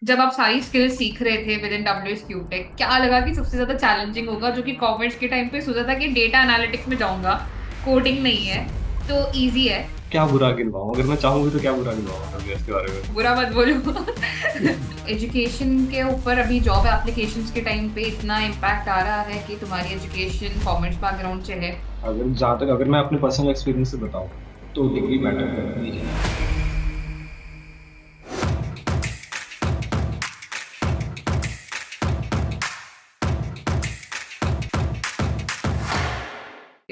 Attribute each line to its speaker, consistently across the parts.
Speaker 1: जब आप सारी स्किल्स सीख रहे थे with in W S Q tech, क्या लगा कि सबसे ज्यादा चैलेंजिंग होगा? जो कि कॉमर्स के टाइम पे सोचा था कि डेटा एनालिटिक्स में जाऊंगा, कोडिंग नहीं है तो इजी है।
Speaker 2: क्या बुरा गिनवाऊं? अगर मैं चाहूंगी तो क्या बुरा गिनवाऊंगा डब्ल्यूएस के बारे में?
Speaker 1: बुरा मत बोलो। एजुकेशन के ऊपर अभी जॉब एप्लीकेशंस के टाइम पे इतना इम्पैक्ट आ रहा है कि तुम्हारी एजुकेशन कॉमर्स बैकग्राउंड से है।
Speaker 2: अगर जहाँ तक अगर मैं अपने पर्सनल एक्सपीरियंस से बताऊं तो डिग्री मैटर करती है।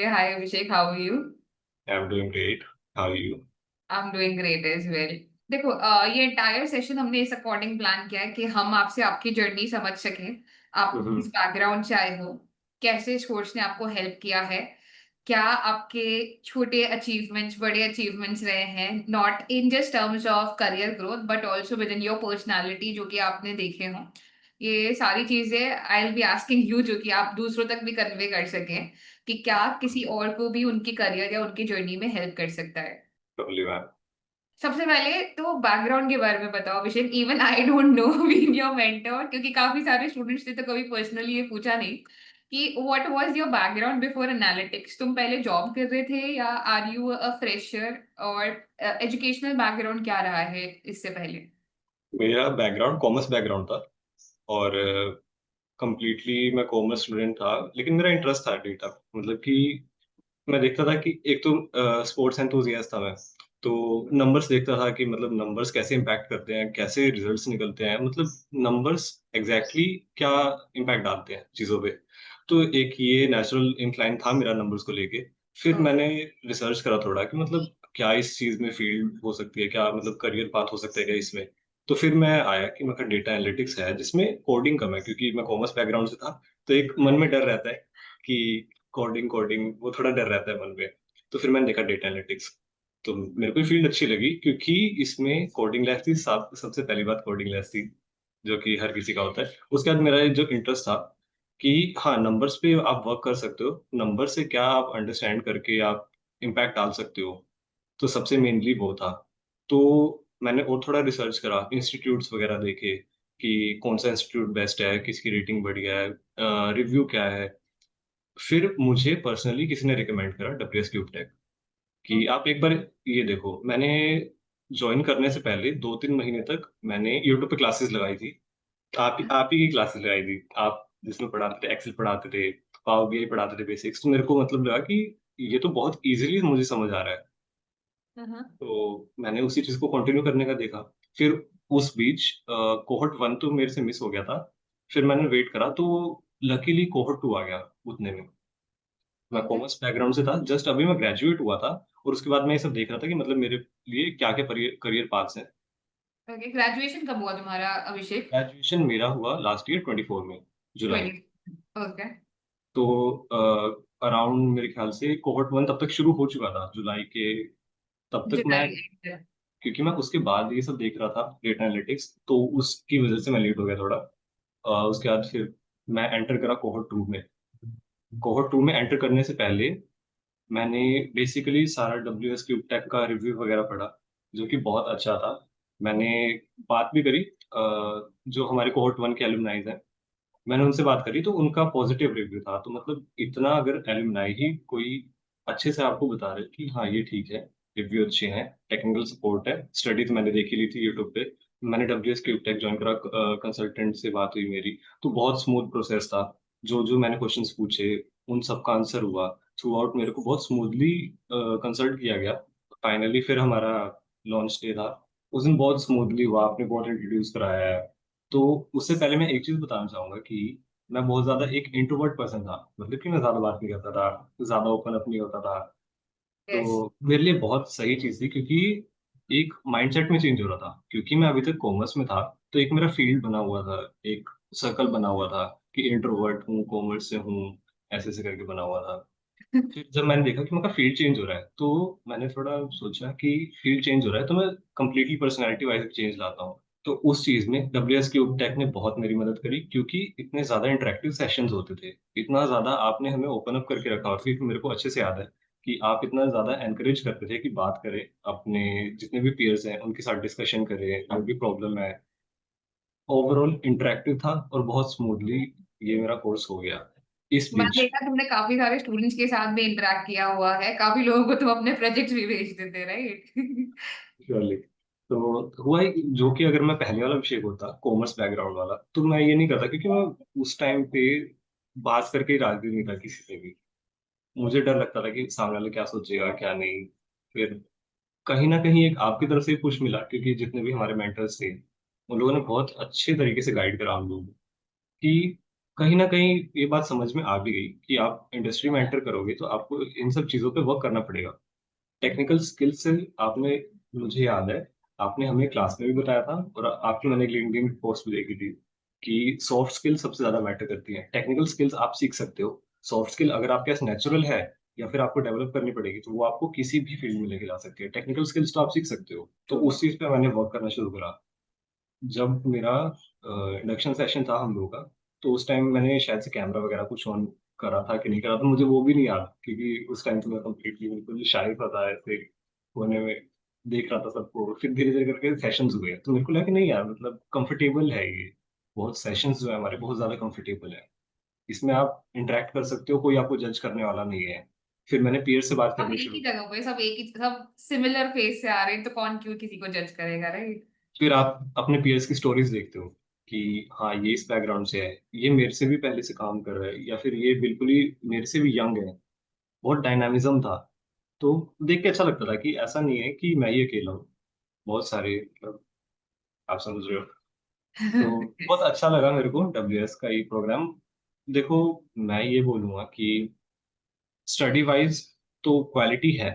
Speaker 1: Hi Abhishek, how are you?
Speaker 2: I am doing great. How are you?
Speaker 1: I am doing great as well. देखो, ये एंटायर सेशन हमने इस अकॉर्डिंग प्लान किया है कि हम आपसे आपकी जर्नी समझ सकें। आप किस
Speaker 2: हम्म।
Speaker 1: बैकग्राउंड से आए हो, कैसे इस कोर्स ने आपको हेल्प किया है, क्या आपके छोटे अचीवमेंट्स बड़े अचीवमेंट्स रहे हैं, not in just terms of career growth but also with in your personality जो कि आपने देखे हों। ये सारी चीजें I will be asking you, जो कि आप दूसरों तक भी कन्वे कर सकें कि क्या किसी और को भी उनकी करियर या उनकी जर्नी में हेल्प कर सकता है।
Speaker 2: Totally ma'am.
Speaker 1: सबसे पहले तो बैकग्राउंड के बारे में बताओ Abhishek. Even I don't know being your mentor, क्योंकि काफी सारे स्टूडेंट्स ने तो कभी पर्सनली ये पूछा नहीं कि what was your background before analytics. तुम पहले जॉब कर रहे थे या आर यू अ फ्रेशर? और एजुकेशनल बैकग्राउंड क्या रहा है इससे पहले?
Speaker 2: मेरा बैकग्राउंड कॉमर्स बैकग्राउंड था और कंप्लीटली मैं कॉमर्स स्टूडेंट था, लेकिन मेरा इंटरेस्ट था डेटा। मतलब कि मैं देखता था कि एक तो स्पोर्ट्स एंथुजियास्ट था मैं। तो नंबर्स देखता था कि मतलब नंबर्स कैसे इम्पैक्ट करते हैं, कैसे रिजल्ट्स निकलते हैं, मतलब नंबर्स एग्जैक्टली क्या इम्पैक्ट डालते हैं चीज़ों पे। तो एक ये नेचुरल इंक्लाइन था मेरा नंबर्स को लेके। फिर मैंने रिसर्च करा थोड़ा कि मतलब क्या इस चीज़ में फील्ड हो सकती है, क्या मतलब करियर पाथ हो सकता है क्या इसमें। तो फिर मैं आया कि मैं डेटा एनालिटिक्स है जिसमें कोडिंग कम है, क्योंकि मैं कॉमर्स बैकग्राउंड से था। तो एक मन में डर रहता है कि कोडिंग कोडिंग वो थोड़ा डर रहता है मन में। तो फिर मैंने देखा डेटा एनालिटिक्स। तो मेरे को फील्ड अच्छी लगी क्योंकि इसमें कोडिंग लेस थी। सबसे पहली बात कोडिंग लेस थी, जो कि हर किसी का होता है। उसके बाद मेरा जो इंटरेस्ट था कि हाँ, नंबर्स पे आप वर्क कर सकते हो, नंबर से क्या आप अंडरस्टैंड करके आप इम्पैक्ट डाल सकते हो। तो सबसे मेनली वो था। तो मैंने और थोड़ा रिसर्च करा, इंस्टीट्यूट्स वगैरह देखे कि कौन सा इंस्टीट्यूट बेस्ट है, किसकी रेटिंग बढ़िया है, रिव्यू क्या है। फिर मुझे पर्सनली किसी ने रिकमेंड करा डब्ल्यूएस क्यूब टेक कि आप एक बार ये देखो। मैंने ज्वाइन करने से पहले 2-3 महीने तक मैंने यूट्यूब पे क्लासेस लगाई थी। आप ही की क्लासेस लगाई थी आप, जिसमें पढ़ाते थे, एक्सेल पढ़ाते थे, पावर बीआई पढ़ाते थे बेसिक्स। तो मेरे को मतलब लगा कि ये तो बहुत इजीली मुझे समझ आ रहा है।
Speaker 1: हाँ।
Speaker 2: तो मैंने उसी चीज को कंटिन्यू करने का देखा। फिर उस बीच कोहर्ट 1 तो मेरे से मिस हो गया था। फिर मैंने वेट करा तो लकीली कोहर्ट 2 आ गया उतने में। मैं
Speaker 1: ओके।
Speaker 2: कॉमर्स बैकग्राउंड से था, जस्ट अभी मैं ग्रेजुएट हुआ था। और उसके बाद मैं ये सब देख रहा था कि मतलब मेरे लिए क्या क्या करियर पाथ्स हैं।
Speaker 1: ओके, ग्रेजुएशन कब हुआ तुम्हारा अभिषेक?
Speaker 2: ग्रेजुएशन मेरा हुआ लास्ट ईयर 24 में, जुलाई।
Speaker 1: 20। ओके।
Speaker 2: तो अराउंड मेरे ख्याल से कोहर्ट 1 तब तक शुरू हो चुका था, जुलाई के। तब तक मैं,
Speaker 1: जुलाई।
Speaker 2: क्योंकि मैं उसके बाद ये सब देख रहा था डेटा एनालिटिक्स, तो उसकी वजह से मैं लेट हो गया थोड़ा। उसके बाद फिर मैं एंटर करा कोहर्ट 2 में। कोहर्ट 2 में एंटर करने से पहले मैंने बेसिकली सारा डब्ल्यू एस क्यूब टेक का रिव्यू वगैरह पढ़ा, जो कि बहुत अच्छा था। मैंने बात भी करी जो हमारे कोहर्ट 1 के एलुमनाइज हैं। मैंने उनसे बात करी तो उनका पॉजिटिव रिव्यू था। तो मतलब इतना अगर एलुमनाई ही कोई अच्छे से आपको बता रहे कि हाँ ये ठीक है, रिव्यू अच्छे हैं, टेक्निकल सपोर्ट है, स्टडी तो मैंने देखी ली थी यूट्यूब पे। मैंने W S cube tech join करा, कंसल्टेंट से बात हुई मेरी। तो बहुत स्मूथ प्रोसेस था। जो जो मैंने क्वेश्चंस पूछे उन सब का आंसर हुआ थ्रू आउट। मेरे को बहुत स्मूथली कंसल्ट किया गया। फाइनली फिर हमारा लॉन्च डे था। उस दिन बहुत स्मूथली हुआ, आपने बहुत इंट्रोड्यूस कराया है। तो उससे पहले मैं एक चीज बताना चाहूंगा कि मैं बहुत ज्यादा एक इंट्रोवर्ट पर्सन था। मतलब कि मैं ज्यादा बात नहीं करता था, ज्यादा ओपन अप नहीं होता था।
Speaker 1: यस।
Speaker 2: तो मेरे लिए बहुत सही चीज थी, क्योंकि एक माइंडसेट में चेंज हो रहा था। क्योंकि मैं अभी तक कॉमर्स में था, तो एक मेरा फील्ड बना हुआ था, एक सर्कल बना हुआ था कि इंट्रोवर्ट हूँ, कॉमर्स से हूँ, ऐसे ऐसे करके बना हुआ था। फिर जब मैंने देखा कि मेरा फील्ड चेंज हो रहा है, तो मैंने थोड़ा सोचा कि फील्ड चेंज हो रहा है तो मैं कंप्लीटली पर्सनैलिटी वाइज चेंज लाता हूँ। तो उस चीज में डब्ल्यू एस क्यूब टेक ने बहुत मेरी मदद करी, क्योंकि इतने ज्यादा इंटरेक्टिव सेशंस होते थे, इतना ज्यादा आपने हमें ओपन अप करके रखा। और फिर मेरे को अच्छे से याद है कि आप इतना ज्यादा एनकरेज करते थे कि बात करें, अपने जितने भी पीयर्स हैं उनके साथ डिस्कशन करें, जो भी प्रॉब्लम है। ओवरऑल इंटरेक्टिव था और बहुत स्मूथली ये मेरा कोर्स हो गया। इस
Speaker 1: मैंने
Speaker 2: बीच
Speaker 1: देखा तुमने काफी सारे स्टूडेंट्स के साथ भी इंटरेक्ट किया हुआ है, काफी लोगों को तुम अपने प्रोजेक्ट्स भी भेज देते, राइट?
Speaker 2: श्योरली, तो हुआ जो कि अगर मैं पहले वाला विषय होता कॉमर्स बैकग्राउंड वाला तो मैं ये नहीं करता, क्योंकि मैं उस टाइम पे बात करके ही राजी नहीं था किसी से भी। मुझे डर लगता था कि सामने वाला क्या सोचेगा क्या नहीं। फिर कहीं ना कहीं एक आपकी तरफ से पुश मिला, क्योंकि जितने भी हमारे मेंटर्स थे उन लोगों ने बहुत अच्छे तरीके से गाइड करा हम लोग कि कहीं ना कहीं ये बात समझ में आ भी गई कि आप इंडस्ट्री में एंटर करोगे तो आपको इन सब चीज़ों पे वर्क करना पड़ेगा। टेक्निकल स्किल्स से आपने, मुझे याद है आपने हमें क्लास में भी बताया था और आपकी मैंने लिंक्डइन पोस्ट भी देखी थी कि सॉफ्ट स्किल सबसे ज्यादा मैटर करती है। टेक्निकल स्किल्स आप सीख सकते हो, सॉफ्ट स्किल अगर आपके पास नेचुरल है या फिर आपको डेवलप करनी पड़ेगी तो वो आपको किसी भी फील्ड में लेके जा सकती है। टेक्निकल स्किल्स तो आप सीख सकते हो, तो
Speaker 1: ट्रू।
Speaker 2: उस चीज पे मैंने वर्क करना शुरू करा। जब मेरा इंडक्शन सेशन था हम लोगों का, तो उस टाइम मैंने शायद से कैमरा वगैरह कुछ ऑन करा था कि नहीं करा था, मुझे वो भी नहीं याद, क्योंकि उस टाइम तो मैं कम्प्लीटली बिल्कुल शाय सा था ऐसे कोने में देख रहा था सबको। फिर धीरे धीरे करके सेशंस हुए तो मेरे को लगा कि नहीं यार, मतलब कंफर्टेबल है ये। बहुत सेशंस जो है हमारे बहुत ज्यादा कंफर्टेबल है, इसमें आप इंटरेक्ट कर सकते हो, कोई आपको जज करने वाला नहीं है। फिर मैंने पीयर से बात
Speaker 1: सब
Speaker 2: करनी
Speaker 1: एक
Speaker 2: शुरू
Speaker 1: ही
Speaker 2: की।
Speaker 1: जगह पे, सब एक ही, सब सिमिलर फेस से आ रहे हैं, तो कौन क्यों किसी को जज करेगा, राइट?
Speaker 2: फिर आप अपने पीयर्स की स्टोरीज देखते हो कि हाँ ये इस बैकग्राउंड से है, ये मेरे से भी पहले से काम कर रहा है, या फिर ये बिल्कुल ही मेरे से भी यंग है। बहुत डायनामिज्म था। तो देख के अच्छा लगता था कि ऐसा नहीं है कि मैं ही अकेला हूँ, बहुत सारे मतलब आप समझ रहे हो। तो बहुत
Speaker 1: Yes.
Speaker 2: अच्छा लगा मेरे को डब्ल्यू एस का ये प्रोग्राम। देखो, मैं ये बोलूंगा कि स्टडी वाइज तो क्वालिटी है,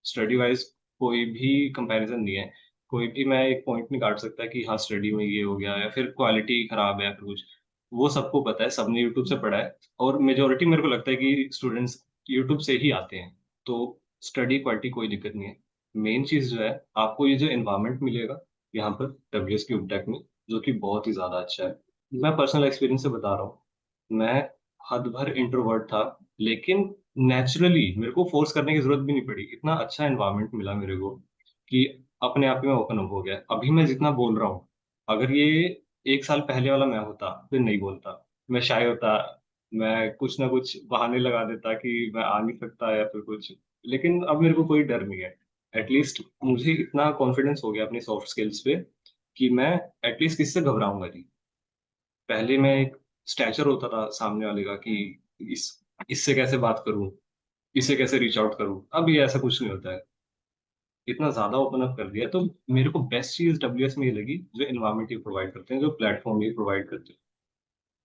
Speaker 2: स्टडी वाइज कोई भी कंपैरिजन नहीं है। कोई भी मैं एक पॉइंट नहीं काट सकता कि हाँ स्टडी में ये हो गया या फिर क्वालिटी खराब है या फिर कुछ। वो सबको पता है, सबने यूट्यूब से पढ़ा है, और मेजोरिटी मेरे को लगता है कि स्टूडेंट्स यूट्यूब से ही आते हैं। तो स्टडी क्वालिटी कोई दिक्कत नहीं है। मेन चीज़ जो है, आपको ये जो एनवायरनमेंट मिलेगा यहाँ पर डब्ल्यू एस की उपटेक में, जो कि बहुत ही ज़्यादा अच्छा है। मैं पर्सनल एक्सपीरियंस से बता रहा हूँ, मैं हद भर इंट्रोवर्ट था, लेकिन नेचुरली मेरे को फोर्स करने की जरूरत भी नहीं पड़ी, इतना अच्छा एनवायरनमेंट मिला मेरे को कि अपने आप ही मैं ओपन अप हो गया। अभी मैं जितना बोल रहा हूँ, अगर ये एक साल पहले वाला मैं होता फिर नहीं बोलता, मैं शाय होता, मैं कुछ ना कुछ बहाने लगा देता कि मैं आ नहीं सकता या फिर कुछ। लेकिन अब मेरे को कोई डर नहीं है। एटलीस्ट मुझे इतना कॉन्फिडेंस हो गया अपनी सॉफ्ट स्किल्स पे कि मैं एटलीस्ट किससे घबराऊंगा नहीं। पहले मैं एक स्टैचर होता था सामने वाले का कि इस इससे कैसे बात करूं, इसे कैसे रीच आउट करूं। अब ये ऐसा कुछ नहीं होता है, इतना ज्यादा ओपन अप कर दिया। तो मेरे को बेस्ट चीज डब्ल्यू एस में ये लगी, जो एनवायरमेंट ये प्रोवाइड करते हैं, जो प्लेटफॉर्म ये प्रोवाइड करते हैं,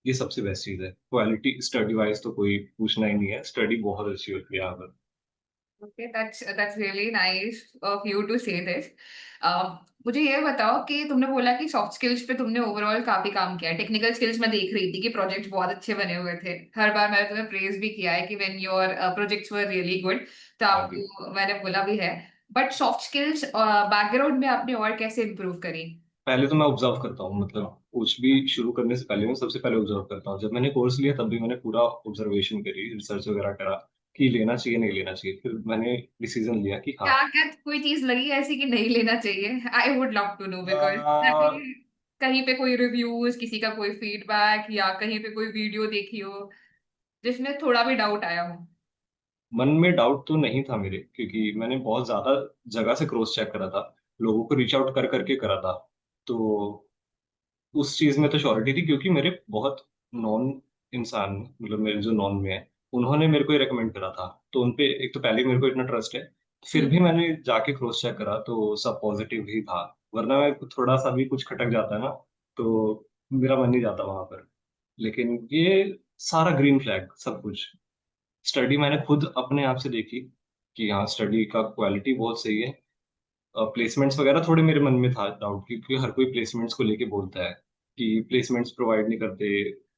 Speaker 2: ये सबसे बेस्ट चीज है। क्वालिटी स्टडी वाइज तो कोई पूछना ही नहीं है, स्टडी बहुत अच्छी होती है यहाँ पर।
Speaker 1: Okay, that's really nice of you to say this. मुझे ये बताओ कि तुमने बोला कि सॉफ्ट स्किल्स पे तुमने ओवरऑल काफी काम किया है। टेक्निकल स्किल्स मैं देख रही थी कि प्रोजेक्ट्स बहुत अच्छे बने हुए थे, हर बार मैंने तुम्हें प्रेज भी किया है कि when your projects were really good, तो
Speaker 2: थैंक यू।
Speaker 1: आपको मैंने बोला भी है। बट सॉफ्ट स्किल्स बैकग्राउंड में आपने और कैसे इम्प्रूव करी?
Speaker 2: पहले तो मैं ऑब्जर्व करता हूँ, मतलब कुछ भी शुरू करने से पहले मैं सबसे पहले ऑब्जर्व करता हूँ। जब मैंने कोर्स लिया तब भी मैंने पूरा ऑब्जर्वेशन करी, रिसर्च वगैरह करा कि लेना चाहिए नहीं लेना चाहिए। फिर मैंने डिसीजन लिया कि हाँ।
Speaker 1: क्या क्या कोई चीज लगी ऐसी कि नहीं लेना चाहिए? I would love to know, because
Speaker 2: uh,
Speaker 1: कहीं पे कोई रिव्यूज, किसी का कोई फीडबैक, या कहीं पे कोई वीडियो देखी हो जिसमें थोड़ा भी डाउट आया हो।
Speaker 2: मन में डाउट तो नहीं था मेरे, क्योंकि मैंने बहुत ज्यादा जगह से क्रॉस चेक करा था, लोगों को रीच आउट कर करके करा था। तो उस चीज में तो श्योरिटी थी, क्योंकि मेरे बहुत नॉन इंसान, मतलब मेरे जो नॉन में है, उन्होंने मेरे को ये रेकमेंड करा था। तो उनपे एक तो पहले ही मेरे को इतना ट्रस्ट है। फिर भी
Speaker 1: हम्म।
Speaker 2: मैंने जाके क्रॉस चेक करा तो सब पॉजिटिव ही था। वरना मैं थोड़ा सा भी कुछ खटक जाता है ना, तो मेरा मन नहीं जाता वहां पर। लेकिन ये सारा ग्रीन फ्लैग सब कुछ, स्टडी मैंने खुद अपने आप से देखी कि हाँ स्टडी का क्वालिटी बहुत सही है। प्लेसमेंट्स वगैरह थोड़े मेरे मन में था डाउट, क्योंकि हर कोई प्लेसमेंट्स को लेके बोलता है कि प्लेसमेंट्स प्रोवाइड नहीं करते,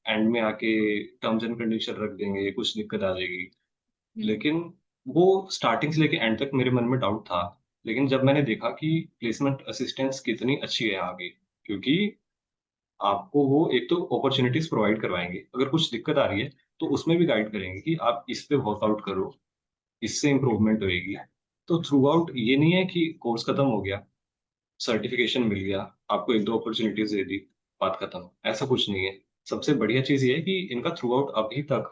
Speaker 2: एंड में आके टर्म्स एंड कंडीशन रख देंगे, कुछ दिक्कत आ जाएगी।
Speaker 1: हम्म।
Speaker 2: लेकिन वो स्टार्टिंग से लेके एंड तक मेरे मन में डाउट था। लेकिन जब मैंने देखा कि प्लेसमेंट असिस्टेंस कितनी अच्छी है आगे, क्योंकि आपको वो एक तो अपॉर्चुनिटीज प्रोवाइड करवाएंगे, अगर कुछ दिक्कत आ रही है तो उसमें भी गाइड करेंगे कि आप इस पे वर्कआउट करो, इससे इम्प्रूवमेंट होएगी। तो थ्रू आउट ये नहीं है कि कोर्स खत्म हो गया, सर्टिफिकेशन मिल गया, आपको एक दो अपॉर्चुनिटीज दे दी, बात खत्म, ऐसा कुछ नहीं है। सबसे बढ़िया चीज ये है कि इनका थ्रू आउट अभी तक,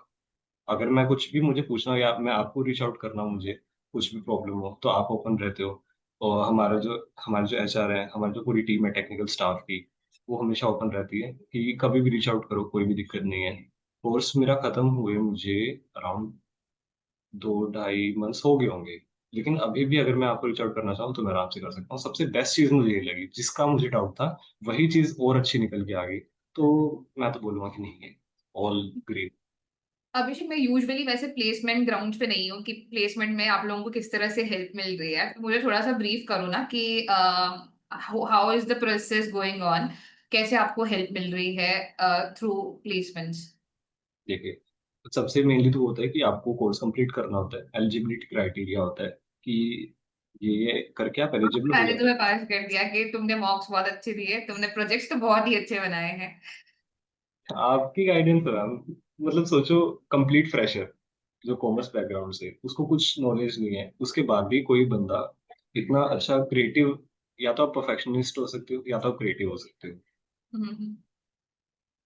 Speaker 2: अगर मैं कुछ भी मुझे पूछना हो या मैं आपको रीच आउट करना हो, मुझे कुछ भी प्रॉब्लम हो, तो आप ओपन रहते हो। और हमारे जो एचआर है, हमारी जो पूरी टीम है टेक्निकल स्टाफ की, वो हमेशा ओपन रहती है कि कभी भी रीच आउट करो, कोई भी दिक्कत नहीं है। कोर्स मेरा खत्म हुए मुझे अराउंड 2-2.5 मंथ्स हो गए होंगे, लेकिन अभी भी अगर मैं आपको रीच आउट करना चाहूँ तो मैं आराम से कर सकता हूँ। सबसे बेस्ट चीज मुझे ये लगी, जिसका मुझे डाउट था वही चीज और अच्छी निकल के आ गई, तो मैं तो बोलूंगा कि नहीं है, ऑल ग्रेट।
Speaker 1: अभिषेक, मैं यूजुअली वैसे प्लेसमेंट ग्राउंड पे नहीं हूँ कि प्लेसमेंट में आप लोगों को किस तरह से हेल्प मिल रही है, तो मुझे थोड़ा सा ब्रीफ करो ना कि how is the process going on, कैसे आपको हेल्प मिल रही है थ्रू प्लेसमेंट्स।
Speaker 2: देखिए, सबसे मेनली तो वो होता है कि आपको कोर्स कंप्लीट करना होता है, एलिजिबिलिटी क्राइटेरिया होता है कि ये करके आप एलिजिबल हो
Speaker 1: मैंने
Speaker 2: जाते
Speaker 1: तुम्हें पास कर दिया कि तुमने मॉक्स बहुत अच्छे दिए, तुमने प्रोजेक्ट्स तो बहुत ही अच्छे बनाए हैं।
Speaker 2: हैं। आपकी गाइडेंस है मैम। मतलब सोचो, कंप्लीट फ्रेशर जो कॉमर्स बैकग्राउंड से, उसको कुछ नॉलेज नहीं है, उसके बाद भी कोई बंदा इतना अच्छा क्रिएटिव, या तो आप परफेक्शनिस्ट हो सकते हो या तो आप क्रिएटिव हो सकते हो।
Speaker 1: हम्म।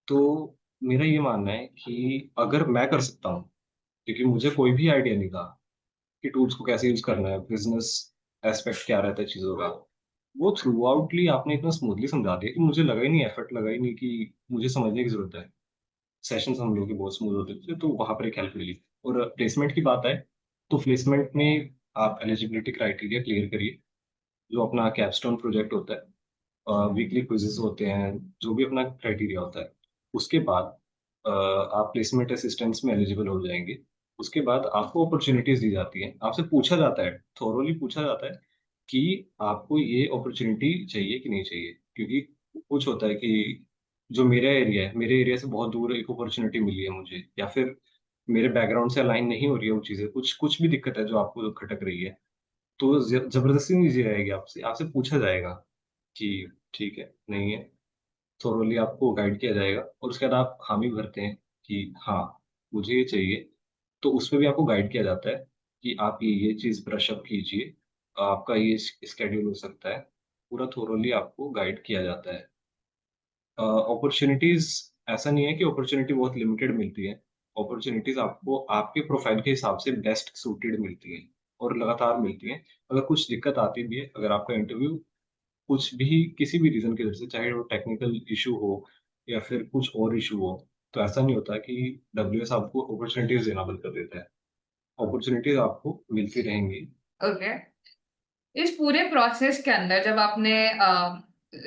Speaker 2: तो मेरा ये मानना है कि अगर मैं कर सकता हूँ, क्योंकि मुझे कोई भी आइडिया नहीं था कि टूल्स को कैसे यूज करना है, बिजनेस एस्पेक्ट क्या रहता है चीजों का, वो थ्रू आउटली आपने इतना स्मूथली समझा दिया कि मुझे लगा ही नहीं, एफर्ट लगा ही नहीं कि मुझे समझने की जरूरत है। सेशंस हम लोग के बहुत स्मूथ होते थे, तो वहां पर एक हेल्प मिली। और प्लेसमेंट की बात है, तो प्लेसमेंट में आप एलिजिबिलिटी क्राइटेरिया क्लियर करिए, जो अपना कैपस्टोन प्रोजेक्ट होता है, वीकली क्विजेस होते हैं, जो भी अपना क्राइटेरिया होता है, उसके बाद आप प्लेसमेंट असिस्टेंस में एलिजिबल हो जाएंगे। उसके बाद आपको अपॉर्चुनिटीज दी जाती हैं, आपसे पूछा जाता है, थोरोली पूछा जाता है कि आपको ये अपॉर्चुनिटी चाहिए कि नहीं चाहिए, क्योंकि कुछ होता है कि जो मेरे एरिया से बहुत दूर एक अपॉर्चुनिटी मिली है मुझे, या फिर मेरे बैकग्राउंड से अलाइन नहीं हो रही है वो चीज़ें, कुछ कुछ भी दिक्कत है जो आपको खटक रही है, तो जबरदस्ती नहीं दी रहेगी, आपसे आपसे पूछा जाएगा कि ठीक है नहीं है, थोरोली आपको गाइड किया जाएगा, और उसके बाद आप हामी भरते हैं कि हाँ मुझे ये चाहिए, तो उसमें भी आपको गाइड किया जाता है कि आप ये चीज़ ब्रश अप कीजिए, आपका ये स्केड्यूल हो सकता है, पूरा थोरोली आपको गाइड किया जाता है। अपॉर्चुनिटीज, ऐसा नहीं है कि अपॉर्चुनिटी बहुत लिमिटेड मिलती है, अपॉर्चुनिटीज आपको आपके प्रोफाइल के हिसाब से बेस्ट सूटेड मिलती है, और लगातार मिलती है। अगर कुछ दिक्कत आती भी है, अगर आपका इंटरव्यू कुछ भी किसी भी रीजन की वजह से, चाहे वो टेक्निकल इशू हो या फिर कुछ और इशू हो, तो ऐसा नहीं होता कि डब्ल्यूएस आपको अपॉर्चुनिटीज देना बंद कर देता है, अपॉर्चुनिटीज आपको मिलती रहेंगी।
Speaker 1: ओके। इस पूरे प्रोसेस के अंदर जब आपने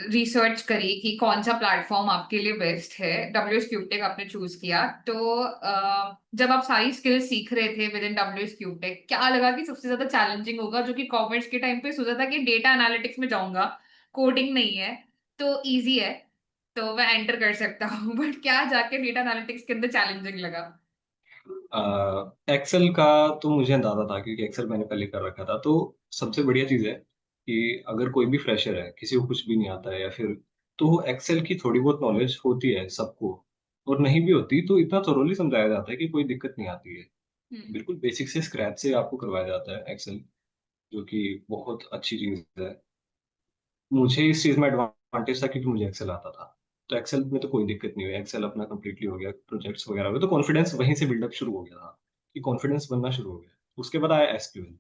Speaker 1: रिसर्च करी कि कौन सा प्लेटफॉर्म आपके लिए बेस्ट है, डब्ल्यू एस क्यूबटेक आपने चूज किया, तो जब आप सारी स्किल्स सीख रहे थे विद इन डब्ल्यू एस क्यूबटेक, क्या लगा कि सबसे ज्यादा चैलेंजिंग होगा? जो कि कॉमर्स के टाइम पे सोचा था कि डेटा एनालिटिक्स में जाऊंगा, कोडिंग नहीं है तो इजी है, तो मैं एंटर कर सकता हूँ। बट क्या जाके डेटा एनालिटिक्स के अंदर चैलेंजिंग लगा?
Speaker 2: एक्सेल का तो मुझे अंदाजा था, क्योंकि एक्सेल मैंने पहले कर रखा था। तो सबसे बढ़िया चीज़ है कि अगर कोई भी फ्रेशर है, किसी को कुछ भी नहीं आता है, या फिर, तो एक्सेल की थोड़ी बहुत नॉलेज होती है सबको, और नहीं भी होती तो इतना थोरोली समझाया जाता है कि कोई दिक्कत नहीं आती है।
Speaker 1: हम्म।
Speaker 2: बिल्कुल बेसिक से स्क्रैच से आपको करवाया जाता है एक्सेल, जो कि बहुत अच्छी चीज़ है। मुझे इस चीज़ में एडवांटेज था क्योंकि मुझे एक्सेल आता था, तो एक्सेल में तो कोई दिक्कत नहीं हुई, एक्सेल अपना कंप्लीटली हो गया, प्रोजेक्ट्स वगैरह हो गए, तो कॉन्फिडेंस वहीं से बिल्डअप शुरू हो गया था, कि कॉन्फिडेंस बनना शुरू हो गया। उसके बाद आया एसक्यूएल।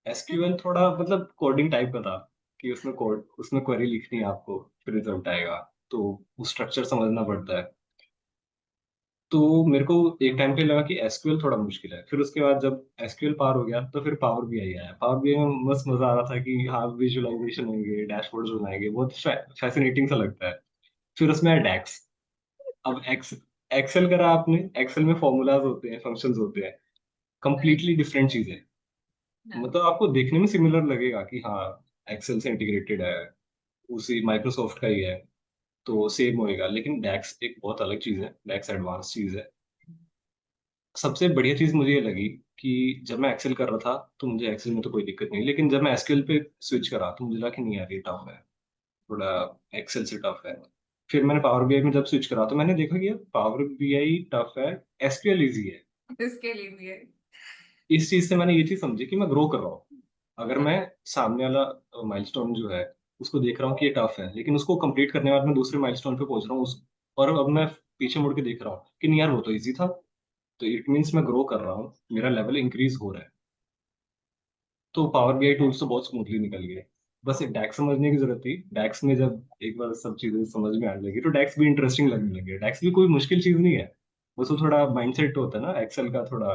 Speaker 2: एसक्यूएल थोड़ा मतलब कोडिंग टाइप का था, कि उसमें क्वेरी लिखनी है आपको, फिर रिजल्ट आएगा, तो वो स्ट्रक्चर समझना पड़ता है। तो मेरे को एक टाइम पे लगा कि एसक्यूएल थोड़ा मुश्किल है, फिर उसके बाद जब एसक्यूएल पार हो गया तो फिर पावर बीआई आया। पावर बीआई में मस्त मजा आ रहा था कि हाँ विजुअलाइजेशन होंगे, डैशबोर्ड्स बनाएंगे, बहुत फैसिनेटिंग सा लगता है। फिर उसमें आया डैक्स। अब एक्सेल करा आपने, एक्सेल में फॉर्मूलाज होते हैं, फंक्शंस होते हैं,
Speaker 1: राइट।
Speaker 2: कंप्लीटली डिफरेंट चीजें। मतलब आपको देखने में सिमिलर लगेगा कि हाँ एक्सेल से इंटीग्रेटेड है, उसी माइक्रोसॉफ्ट का ही है, तो सेम होएगा, लेकिन डैक्स एक बहुत अलग चीज है, डैक्स एडवांस चीज है। सबसे बढ़िया चीज मुझे ये लगी कि जब मैं एक्सेल कर रहा था तो मुझे एक्सेल में तो कोई दिक्कत नहीं, लेकिन जब मैं एसक्यूएल पे स्विच करा तो मुझे लगा कि नहीं यार ये टफ है, थोड़ा एक्सेल से टफ है। फिर मैंने पावर बीआई में जब स्विच करा तो मैंने देखा कि यार पावर बीआई टफ है, एसक्यूएल इजी है।
Speaker 1: इसके लिए भी है।
Speaker 2: इस चीज से मैंने ये चीज समझी कि मैं ग्रो कर रहा हूँ। अगर मैं सामने वाला माइलस्टोन जो है, उसको देख रहा हूँ कि ये टफ है, लेकिन उसको कंप्लीट करने के बाद मैं दूसरे माइलस्टोन पे पहुंच रहा हूँ और अब मैं पीछे मुड़ के देख रहा हूँ कि नहीं यार वो तो इजी था। तो इट मीन्स मैं ग्रो कर रहा हूँ, मेरा लेवल इंक्रीज हो रहा है। तो पावर बीआई टूल्स तो बहुत स्मूथली निकल गए। बस एक डैक्स समझने की जरूरत थी। डैक्स में जब एक बार सब चीजें समझ में आने लगी तो डैक्स भी इंटरेस्टिंग लगने लगे। डैक्स भी कोई मुश्किल चीज नहीं है। बस वो थोड़ा माइंडसेट होता है ना एक्सेल का थोड़ा,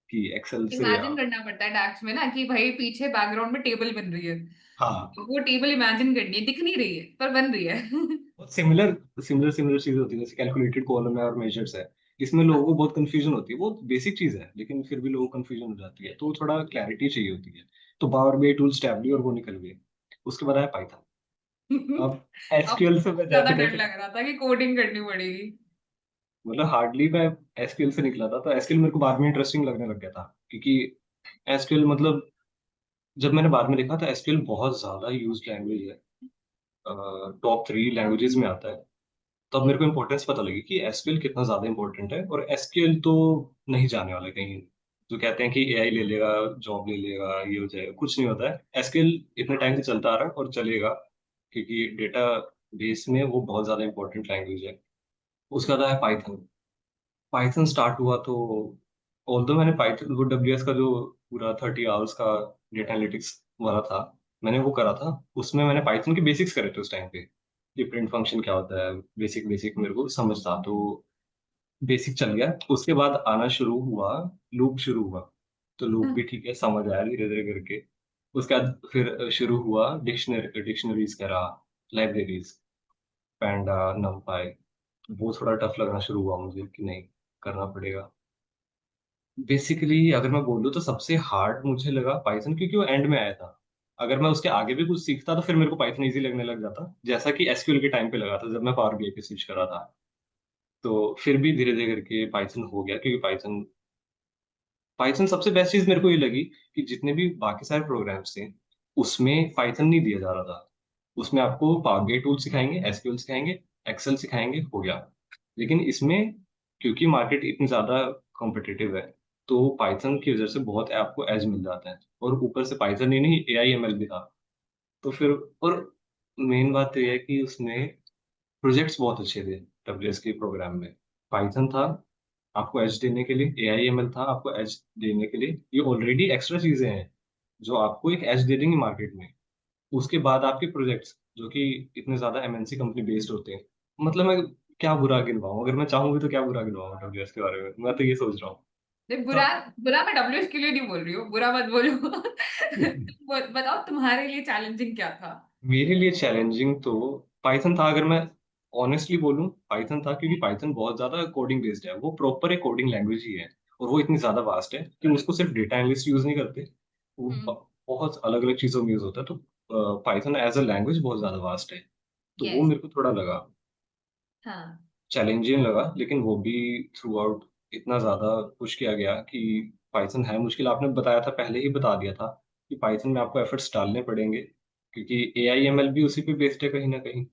Speaker 2: कि एक्सेल से
Speaker 1: इमेजिन करना पड़ता है डैक्स में ना कि भाई पीछे बैकग्राउंड में टेबल बन रही है,
Speaker 2: हाँ,
Speaker 1: तो वो टेबल इमेजिन करनी है, दिख नहीं रही है पर बन रही है।
Speaker 2: बहुत सिमिलर सिमिलर सिमिलर चीजें होती है, जैसे कैलकुलेटेड कॉलम है और मेजर्स है। इसमें लोगों को बहुत कंफ्यूजन होती है, वो बेसिक चीज है लेकिन फिर भी लोगों को कंफ्यूजन हो जाती है, तो थोड़ा क्लैरिटी चाहिए होती है। तो पावर बीआई टूल्स टैबली और वो निकल गए। उसके बाद आया पाइथन। अब
Speaker 1: अब
Speaker 2: एसक्यूएल से मैं
Speaker 1: ज्यादा
Speaker 2: जैसे
Speaker 1: डर
Speaker 2: तैसे,
Speaker 1: लग रहा था कि कोडिंग करनी पड़ेगी।
Speaker 2: मतलब हार्डली मैं एसक्यूएल से निकला था। तो एसक्यूएल मेरे को बाद में इंटरेस्टिंग लगने लग गया था, क्योंकि एसक्यूएल मतलब जब मैंने बाद में देखा था एसक्यूएल बहुत ज्यादा यूज लैंग्वेज है, टॉप 3 लैंग्वेजेस में आता है। तब मेरे को इंपॉर्टेंस पता लगी कि एसक्यूएल कितना ज्यादा इंपॉर्टेंट है। और एसक्यूएल तो नहीं जाने वाला कहीं। जो कहते हैं कि एआई ले लेगा, जॉब ले लेगा, ये हो जाएगा, कुछ नहीं होता है। एसक्यूएल इतने टाइम से चलता आ रहा है और चलेगा, क्योंकि डेटा बेस में वो बहुत ज्यादा इंपॉर्टेंट लैंग्वेज है। उसके बाद है पाइथन। पाइथन स्टार्ट हुआ तो, ऑल्दो मैंने पाइथन वो डब्ल्यूएस का जो पूरा 30 आवर्स का डेटा एनालिटिक्स वाला था, मैंने वो करा था। उसमें मैंने पाइथन के बेसिक्स करे थे उस टाइम पे, कि प्रिंट फंक्शन क्या होता है, बेसिक बेसिक मेरे को समझ था। तो बेसिक चल गया। उसके बाद आना शुरू हुआ, लूप शुरू हुआ। तो लूप भी ठीक है, समझ आया धीरे धीरे करके। उसके बाद फिर शुरू हुआ डिक्शनरीज करा, लाइब्रेरीज, पैंडा, नमपाई। वो थोड़ा टफ लगना शुरू हुआ मुझे कि नहीं, करना पड़ेगा। बेसिकली अगर मैं बोलूँ तो सबसे हार्ड मुझे लगा पाइथन, क्योंकि वो एंड में आया था। अगर मैं उसके आगे भी कुछ सीखता तो फिर मेरे को पाइथन इजी लगने लग जाता, जैसा कि एसक्यूएल के टाइम पे लगा था जब मैं पावर बीआई पे स्विच करा था। तो फिर भी धीरे धीरे करके पाइथन हो गया, क्योंकि पाइथन पाइथन सबसे बेस्ट चीज मेरे को ये लगी कि जितने भी बाकी सारे प्रोग्राम्स थे उसमें पाइथन नहीं दिया जा रहा था। उसमें आपको पावर बीआई टूल सिखाएंगे, एसक्यूएल सिखाएंगे, एक्सेल सिखाएंगे, हो गया। लेकिन इसमें क्योंकि मार्केट इतनी ज्यादा कॉम्पिटिटिव है, तो पाइथन की वजह से बहुत आपको एज मिल जाता है। और ऊपर से पाइथन ही नहीं, एआई एमएल भी था। तो फिर, और मेन बात तो यह है कि उसमें प्रोजेक्ट्स बहुत अच्छे थे डब्ल्यूएस के प्रोग्राम में। पाइथन था आपको एज देने के लिए, एआईएमएल था आपको एज देने के लिए। ये ऑलरेडी एक्स्ट्रा चीजें हैं जो आपको एक एज दे देंगी मार्केट में। उसके बाद आपके प्रोजेक्ट्स जो कि इतने ज्यादा एमएनसी कंपनी बेस्ड होते हैं, मतलब मैं क्या बुरा गिनवाऊं, अगर मैं चाहूँ भी तो क्या बुरा गिनवाऊं डब्ल्यूएस के बारे में, मैं तो ये सोच रहा हूँ।
Speaker 1: नहीं,
Speaker 2: तो
Speaker 1: बुरा बुरा मैं डब्ल्यूएस के लिए नहीं बोल रही हूँ, बुरा मत बोलो। बताओ तुम्हारे लिए चैलेंजिंग क्या था।
Speaker 2: मेरे लिए चैलेंजिंग तो पाइथन था, अगर मैं ऑनेस्टली बोलूं पाइथन था, क्योंकि पाइथन बहुत ज्यादा कोडिंग बेस्ड है, वो प्रॉपर एक कोडिंग लैंग्वेज ही है। और वो इतनी ज्यादा वास्ट है कि उसको सिर्फ डेटा एनालिस्ट यूज नहीं करते, वो
Speaker 1: हम्म।
Speaker 2: बहुत अलग अलग चीजों में यूज होता है। तो पाइथन एज अ लैंग्वेज बहुत ज्यादा वास्ट है। तो वो
Speaker 1: यस।
Speaker 2: मेरे को थोड़ा लगा,
Speaker 1: हाँ।
Speaker 2: चैलेंजिंग लगा। लेकिन वो भी थ्रू आउट इतना ज्यादा पुश किया गया कि पाइथन है मुश्किल, आपने बताया था, पहले ही बता दिया था कि पाइथन में आपको एफर्ट्स डालने पड़ेंगे, क्योंकि एआईएमएल भी उसी पे बेस्ड है कहीं ना कहीं।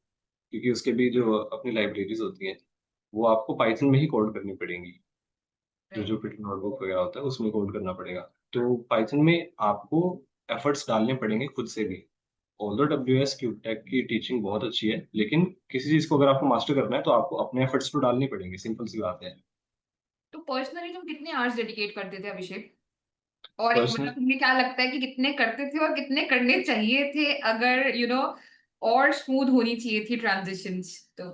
Speaker 2: क्योंकि उसके भी जो अपनी लाइब्रेरीज होती हैं वो आपको पाइथन में ही कोड करनी पड़ेंगी। जो
Speaker 1: राइट।
Speaker 2: जुपिटर नोटबुक वगैरह होता है उसमें कोड करना पड़ेगा। तो पाइथन में आपको एफर्ट्स डालने पड़ेंगे खुद से भी। ऑल्दो डब्ल्यूएस क्यूबटेक की टीचिंग बहुत अच्छी है, लेकिन किसी चीज को अगर आपको मास्टर करना है तो आपको अपने एफर्ट्स तो डालने पड़ेंगे, सिंपल सी बात है।
Speaker 1: तो पर्सनली तुम कितने आवर्स डेडिकेट करते थे अभिषेक? और
Speaker 2: पर्सनल,
Speaker 1: मतलब तुम्हें क्या लगता है कि कितने करते थे और कितने करने चाहिए थे, अगर और स्मूथ होनी चाहिए थी ट्रांजिशंस तो?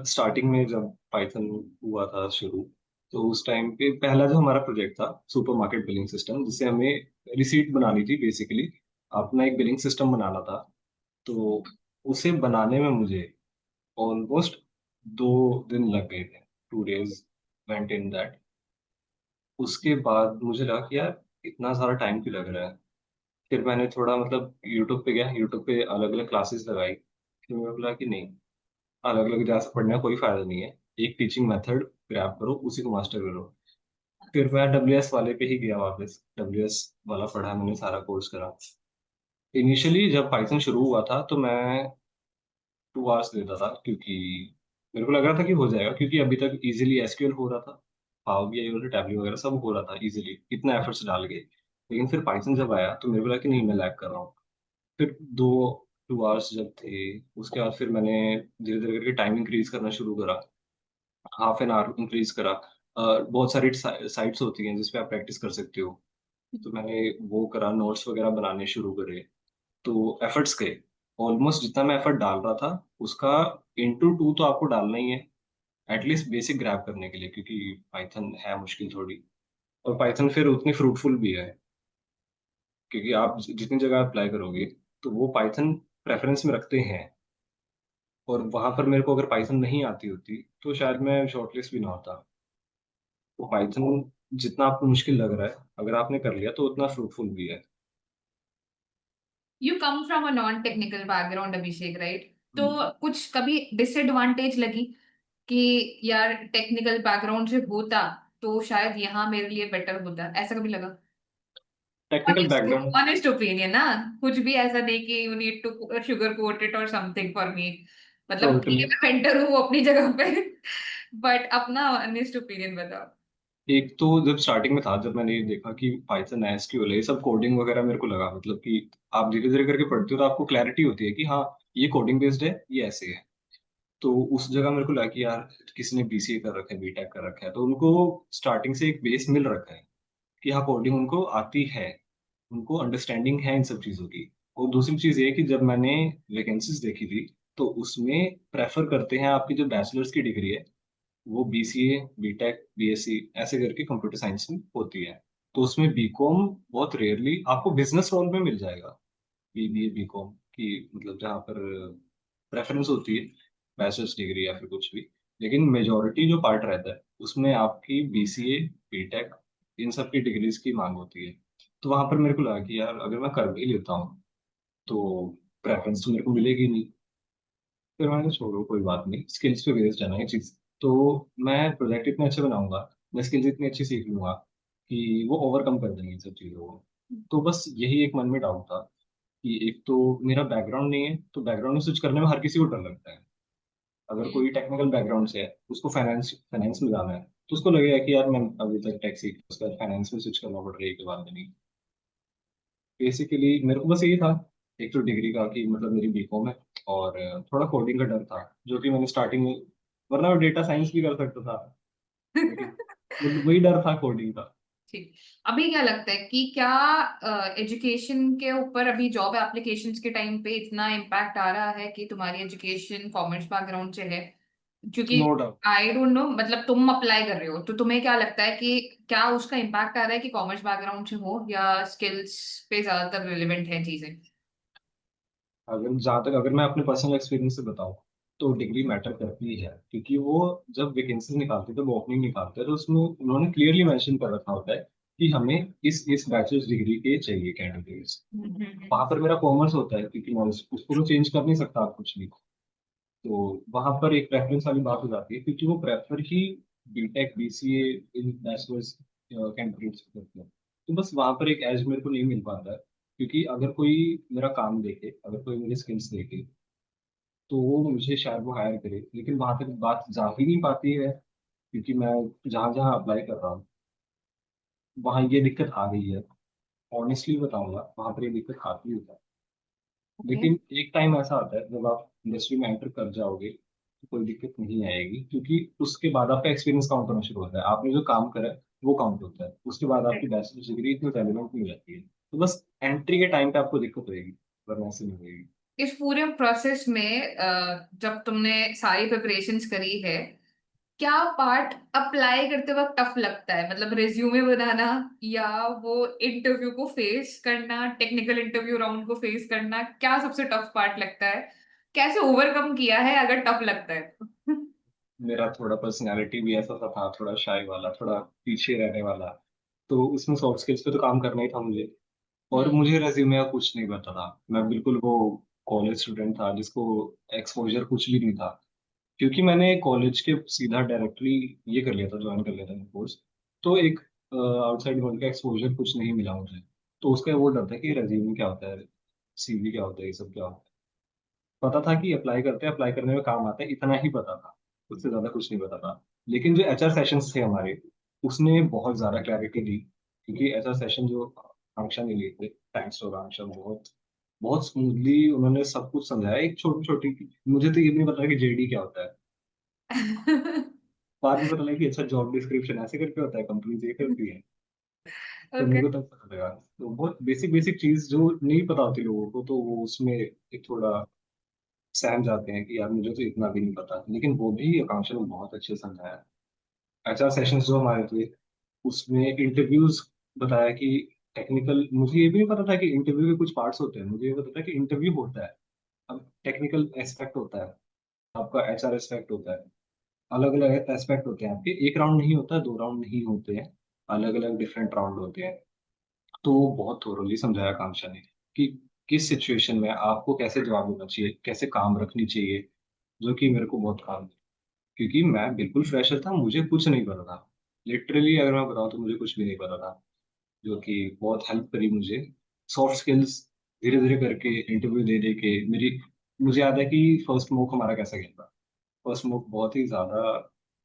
Speaker 2: स्टार्टिंग में जब पाइथन हुआ था शुरू, तो उस टाइम पे पहला जो हमारा प्रोजेक्ट था सुपरमार्केट बिलिंग सिस्टम, जिससे हमें रिसीट बनानी थी बेसिकली, अपना एक बिलिंग सिस्टम बनाना था। तो उसे बनाने में मुझे ऑलमोस्ट 2 दिन लग गए थे, 2 days वेंट इन दैट। उसके बाद मुझे लगा कि यार इतना सारा टाइम क्यों लग रहा है। फिर मैंने थोड़ा मतलब यूट्यूब पे गया, यूट्यूब पे अलग अलग क्लासेस लगाई। फिर मुझे लगा कि नहीं, अलग अलग जगह से पढ़ने का कोई फायदा नहीं है, एक टीचिंग मेथड ग्रैब करो, उसी को मास्टर करो। फिर मैं डब्ल्यूएस वाले पे ही गया वापस, डब्ल्यूएस वाला पढ़ा मैंने, सारा कोर्स करा। इनिशियली जब पाइथन शुरू हुआ था तो मैं 2 आवर्स देता था, क्योंकि मेरे को लग रहा था कि हो जाएगा, क्योंकि अभी तक इजीली एसक्यूएल हो रहा था, पावर बीआई और टैबली वगैरह सब हो रहा था इजीली, इतना एफर्ट्स डाल के। लेकिन फिर पाइथन जब आया तो मेरे को लगा कि नहीं, मैं लैग कर रहा हूँ। फिर दो 2 आवर्स जब थे, उसके बाद फिर मैंने धीरे-धीरे करके टाइम इंक्रीज़ करना शुरू करा, हाफ एन आवर इंक्रीज़ करा। बहुत सारी साइट्स होती हैं जिस पे आप प्रैक्टिस कर सकते हो, तो मैंने वो करा, नोट्स वगैरह बनाने शुरू करे, तो एफर्ट्स गए। ऑलमोस्ट जितना मैं एफर्ट डाल रहा था, उसका इंटू 2 तो आपको डालना ही है, एटलीस्ट बेसिक ग्रैब करने के लिए, क्योंकि पाइथन है मुश्किल थोड़ी, और पाइथन फिर उतनी फ्रूटफुल भी है, क्योंकि आप जितनी जगह अप्लाई करोगे, तो वो पाइथन प्रेफ़रेंस में रखते हैं, और वहाँ पर मेरे को अगर पाइथन नहीं आती होती, तो शायद मैं शॉर्टलिस्ट भी ना होता। तो पाइथन जितना आपको मुश्किल लग रहा है, अगर आपने कर लिया तो उतना फ्रूटफुल भी है।
Speaker 1: You come from a non technical background Abhishek, right? तो
Speaker 2: हुँ।
Speaker 1: कुछ कभी डिसएडवांटेज लगी कि यार टेक्निकल बैकग्राउंड से होता तो शायद यहाँ मेरे लिए बेटर होता, ऐसा कभी लगा?
Speaker 2: टेक्निकल बैकग्राउंड
Speaker 1: ऑनेस्ट ओपिनियन ना, कुछ भी ऐसा नहीं कि you need to sugar coat it और समथिंग फॉर मी। मतलब ठीक है,
Speaker 2: टोटली।
Speaker 1: मैं मेंटर हूँ अपनी जगह पे, बट अपना ऑनेस्ट ओपिनियन बताओ।
Speaker 2: एक तो जब स्टार्टिंग में था, जब मैंने ये देखा कि पाइथन है, एसक्यूएल है, ये सब कोडिंग वगैरह मेरे को लगा, मतलब कि आप धीरे-धीरे करके पढ़ते हो तो आपको क्लैरिटी होती है कि हाँ, ये कोडिंग बेस्ड है, ये ऐसे है। तो उस जगह मेरे को लगा कि यार किसी ने बीसीए कर रखा है, बीटेक कर रखा है, तो उनको स्टार्टिंग से एक बेस मिल रखा है कि हाँ, कोडिंग उनको आती है, उनको अंडरस्टैंडिंग है इन सब चीज़ों की। और दूसरी चीज़ ये है कि जब मैंने वैकेंसीज़ देखी थी, तो उसमें प्रेफ़र करते हैं आपकी जो बैचलर्स की डिग्री है, वो बीसीए, बीटेक, बीएससी ऐसे करके कंप्यूटर साइंस में होती है। तो उसमें बीकॉम बहुत रेयरली आपको बिज़नेस रोल में मिल जाएगा। बीबीए, बीकॉम की मतलब जहाँ पर प्रेफ़रेंस होती है, बैचलर्स डिग्री या फिर कुछ भी। लेकिन मेजॉरिटी जो पार्ट रहता है, उसमें आपकी बीसीए, बीटेक इन सब की डिग्रीज़ की माँग होती है। तो वहाँ पर मेरे को लगा कि यार अगर मैं कर भी लेता हूँ, तो प्रेफ़रेंस तो मेरे को मिलेगी नहीं। फिर मैंने कहा छोड़ो कोई बात नहीं, स्किल्स पे बेस्ड है ना ये चीज़। तो मैं प्रोजेक्ट इतने अच्छे बनाऊँगा, मैं स्किल्स इतनी अच्छी सीख लूँगा कि वो ओवरकम कर देंगे इन सब चीज़ों को। तो बस यही एक मन में डाउट था कि एक तो मेरा बैकग्राउंड नहीं है, तो बैकग्राउंड में स्विच करने में हर किसी को डर लगता है। अगर कोई टेक्निकल बैकग्राउंड से है, उसको फाइनेंस फाइनेंस में जाना है, तो उसको लगेगा कि यार मैं अभी तक टेक सीख उसके बाद फाइनेंस में स्विच करना पड़ रहा है एक के बाद में नहीं। बेसिकली मेरे को बस यही था, एक तो डिग्री का कि मतलब मेरी बीकॉम है, और थोड़ा कोडिंग का डर था, जो कि मैंने स्टार्टिंग में, वरना डेटा साइंस भी कर सकता था, लेकिन वही डर था कोडिंग का।
Speaker 1: ठीक। अभी क्या लगता है कि क्या एजुकेशन के ऊपर अभी जॉब एप्लीकेशंस के टाइम पे इतना इम्पैक्ट आ रहा है कि तुम्हारी एजुकेशन कॉमर्स बैकग्राउंड से है? क्योंकि
Speaker 2: no doubt.
Speaker 1: I don't know, मतलब तुम अप्लाई कर रहे हो तो तुम्हें क्या लगता है कि क्या उसका इम्पैक्ट आ रहा है कि कॉमर्स बैकग्राउंड से हो, या स्किल्स पे ज्यादातर रिलेवेंट है चीजें?
Speaker 2: अगर जहाँ तक अगर मैं अपने पर्सनल एक्सपीरियंस से बताऊँ, तो डिग्री मैटर करती है, क्योंकि वो जब वैकेंसीज़ निकालते हैं, जब ओपनिंग निकालते हैं, तो उसमें उन्होंने क्लियरली मेंशन कर रखा होता है कि हमें इस बैचलर्स डिग्री के चाहिए कैंडिडेट्स। वहाँ पर मेरा कॉमर्स होता है, क्योंकि मैं उसको तो चेंज कर नहीं सकता आप कुछ भी। तो वहाँ पर एक प्रेफ़रेंस वाली बात हो जाती है, क्योंकि वो प्रेफ़र ही बीटेक, बीसीए इन बैचलर्स कैंडिडेट्स को करते हैं। तो बस वहाँ पर एक एज मेरे को नहीं मिल पाता है, क्योंकि अगर कोई मेरा काम देखे, अगर कोई मेरी स्किल्स देखे, तो वो मुझे शायद वो हायर करे, लेकिन वहाँ तक बात जा ही नहीं पाती है, क्योंकि मैं जहाँ-जहाँ अप्लाई कर रहा हूँ, वहाँ ये दिक्कत आ गई है। ऑनेस्टली बताऊँगा, वहाँ पर ये दिक्कत आती है।
Speaker 1: ओके।
Speaker 2: लेकिन एक टाइम ऐसा आता है जब आप इंडस्ट्री में एंटर कर जाओगे, तो कोई दिक्कत नहीं आएगी, क्योंकि उसके बाद आपका एक्सपीरियंस काउंट होना शुरू होता है। आपने जो काम करा है, वो काउंट होता है। उसके बाद आपकी बैचलर्स डिग्री इतनी रेलेवेंट नहीं हो जाती है। तो बस एंट्री के टाइम पे आपको दिक्कत होएगी, वरना ऐसे नहीं होएगी।
Speaker 1: इस पूरे प्रोसेस में जब तुमने सारी प्रिपरेशंस करी है, क्या पार्ट अप्लाई करते वक्त टफ लगता है? मतलब रिज्यूमे बनाना, या वो इंटरव्यू को फेस करना, टेक्निकल इंटरव्यू राउंड को फेस करना, क्या सबसे टफ पार्ट लगता है? कैसे ओवरकम किया है अगर टफ लगता है तो?
Speaker 2: मेरा थोड़ा पर्सनैलिटी भी ऐसा सा था, थोड़ा शाय वाला, थोड़ा पीछे रहने वाला। तो उसमें सॉफ्ट स्किल्स पे तो काम करना ही था मुझे, और
Speaker 1: हम्म।
Speaker 2: मुझे रेज़्यूमे का कुछ नहीं पता था। मैं बिल्कुल वो कॉलेज स्टूडेंट था जिसको एक्सपोज़र कुछ भी नहीं था। क्योंकि मैंने कॉलेज के सीधा डायरेक्टली ये कर लिया था, जॉइन कर लिया था कोर्स। तो एक आउटसाइड वर्ल्ड का एक्सपोज़र कुछ नहीं मिला मुझे। तो उसका वो डर था कि रेज़्यूमे क्या होता है, सीवी क्या होता है, ये सब क्या होता है। पता था कि अप्लाई करते हैं, अप्लाई करने में काम आता है, इतना ही पता था। उससे ज़्यादा कुछ नहीं पता था। लेकिन जो एचआर सेशंस थे हमारे, उसने बहुत ज़्यादा क्लैरिटी दी, क्योंकि एचआर सेशन जो आकांक्षा ने लिए थे, थैंक्स टू आकांक्षा बहुत बहुत स्मूथली उन्होंने सब कुछ समझाया, एक छोटी छोटी। मुझे तो ये भी नहीं पता कि जेडी क्या होता है। बाद में पता लगा कि अच्छा, जॉब डिस्क्रिप्शन ऐसे करके होता है, कंपनी ये करती है। तो
Speaker 1: ओके।
Speaker 2: मेरे को तब पता लगा। तो बहुत बेसिक बेसिक चीज जो नहीं पता होती लोगों को, तो वो उसमें एक थोड़ा सहम जाते हैं कि यार मुझे तो इतना भी नहीं पता, लेकिन वो भी आकांक्षा ने बहुत अच्छे से समझाया। एचआर सेशंस जो हमारे थे, उसमें इंटरव्यूज बताया कि टेक्निकल, मुझे ये भी नहीं पता था कि इंटरव्यू के कुछ पार्ट्स होते हैं। मुझे ये पता था कि इंटरव्यू होता है, अब टेक्निकल एस्पेक्ट होता है, आपका एचआर एस्पेक्ट होता है, अलग अलग एस्पेक्ट होते हैं आपके। एक राउंड नहीं होता, दो राउंड नहीं होते हैं, अलग अलग डिफरेंट राउंड होते हैं। तो वो बहुत थोरली समझाया कांक्षा ने कि किस सिचुएशन में आपको कैसे जवाब देना चाहिए, कैसे काम रखनी चाहिए, जो कि मेरे को बहुत काम, क्योंकि मैं बिल्कुल फ्रेशर था, मुझे कुछ नहीं पता था। लिटरली अगर मैं बताऊं तो मुझे कुछ भी नहीं पता था, जो कि बहुत हेल्प करी मुझे। सॉफ्ट स्किल्स धीरे धीरे करके, इंटरव्यू दे दे के मेरी, मुझे याद है कि फर्स्ट मॉक हमारा कैसा गया था। फर्स्ट मॉक बहुत ही ज्यादा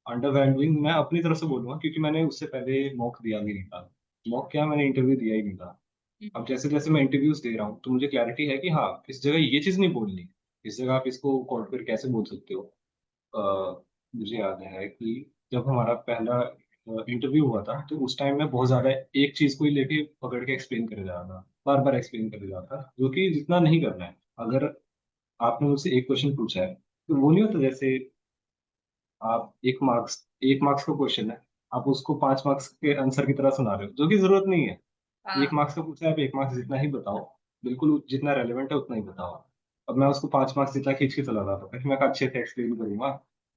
Speaker 2: अंडरवेलमिंग मैं अपनी तरफ से बोलूंगा, क्योंकि मैंने उससे पहले मॉक दिया भी नहीं था। मॉक क्या, मैंने इंटरव्यू दिया ही नहीं था। अब जैसे जैसे मैं इंटरव्यूज दे रहा हूँ तो मुझे क्लैरिटी है कि हाँ, इस जगह ये चीज नहीं बोलनी, इस जगह आप इसको कोट पर कैसे बोल सकते हो। मुझे याद है कि जब हमारा पहला इंटरव्यू हुआ था, तो उस टाइम में बहुत ज्यादा एक चीज को ही लेके पकड़ के एक्सप्लेन करे जा रहा था, बार बार एक्सप्लेन करे जा रहा था, जो कि जितना नहीं करना है। अगर आपने मुझसे एक क्वेश्चन पूछा है, तो वो नहीं होता जैसे आप एक मार्क्स का क्वेश्चन है, आप उसको 5 मार्क्स के आंसर की तरह सुना रहे हो, जो कि जरूरत नहीं है। एक
Speaker 1: हाँ।
Speaker 2: मार्क्स का पूछा है, आप 1 मार्क्स जितना ही बताओ, बिल्कुल जितना रेलेवेंट है उतना ही बताओ। अब मैं उसको 5 मार्क्स जितना खींच के चला रहा था, फिर मैं कहा अच्छे से एक्सप्लेन करूंगा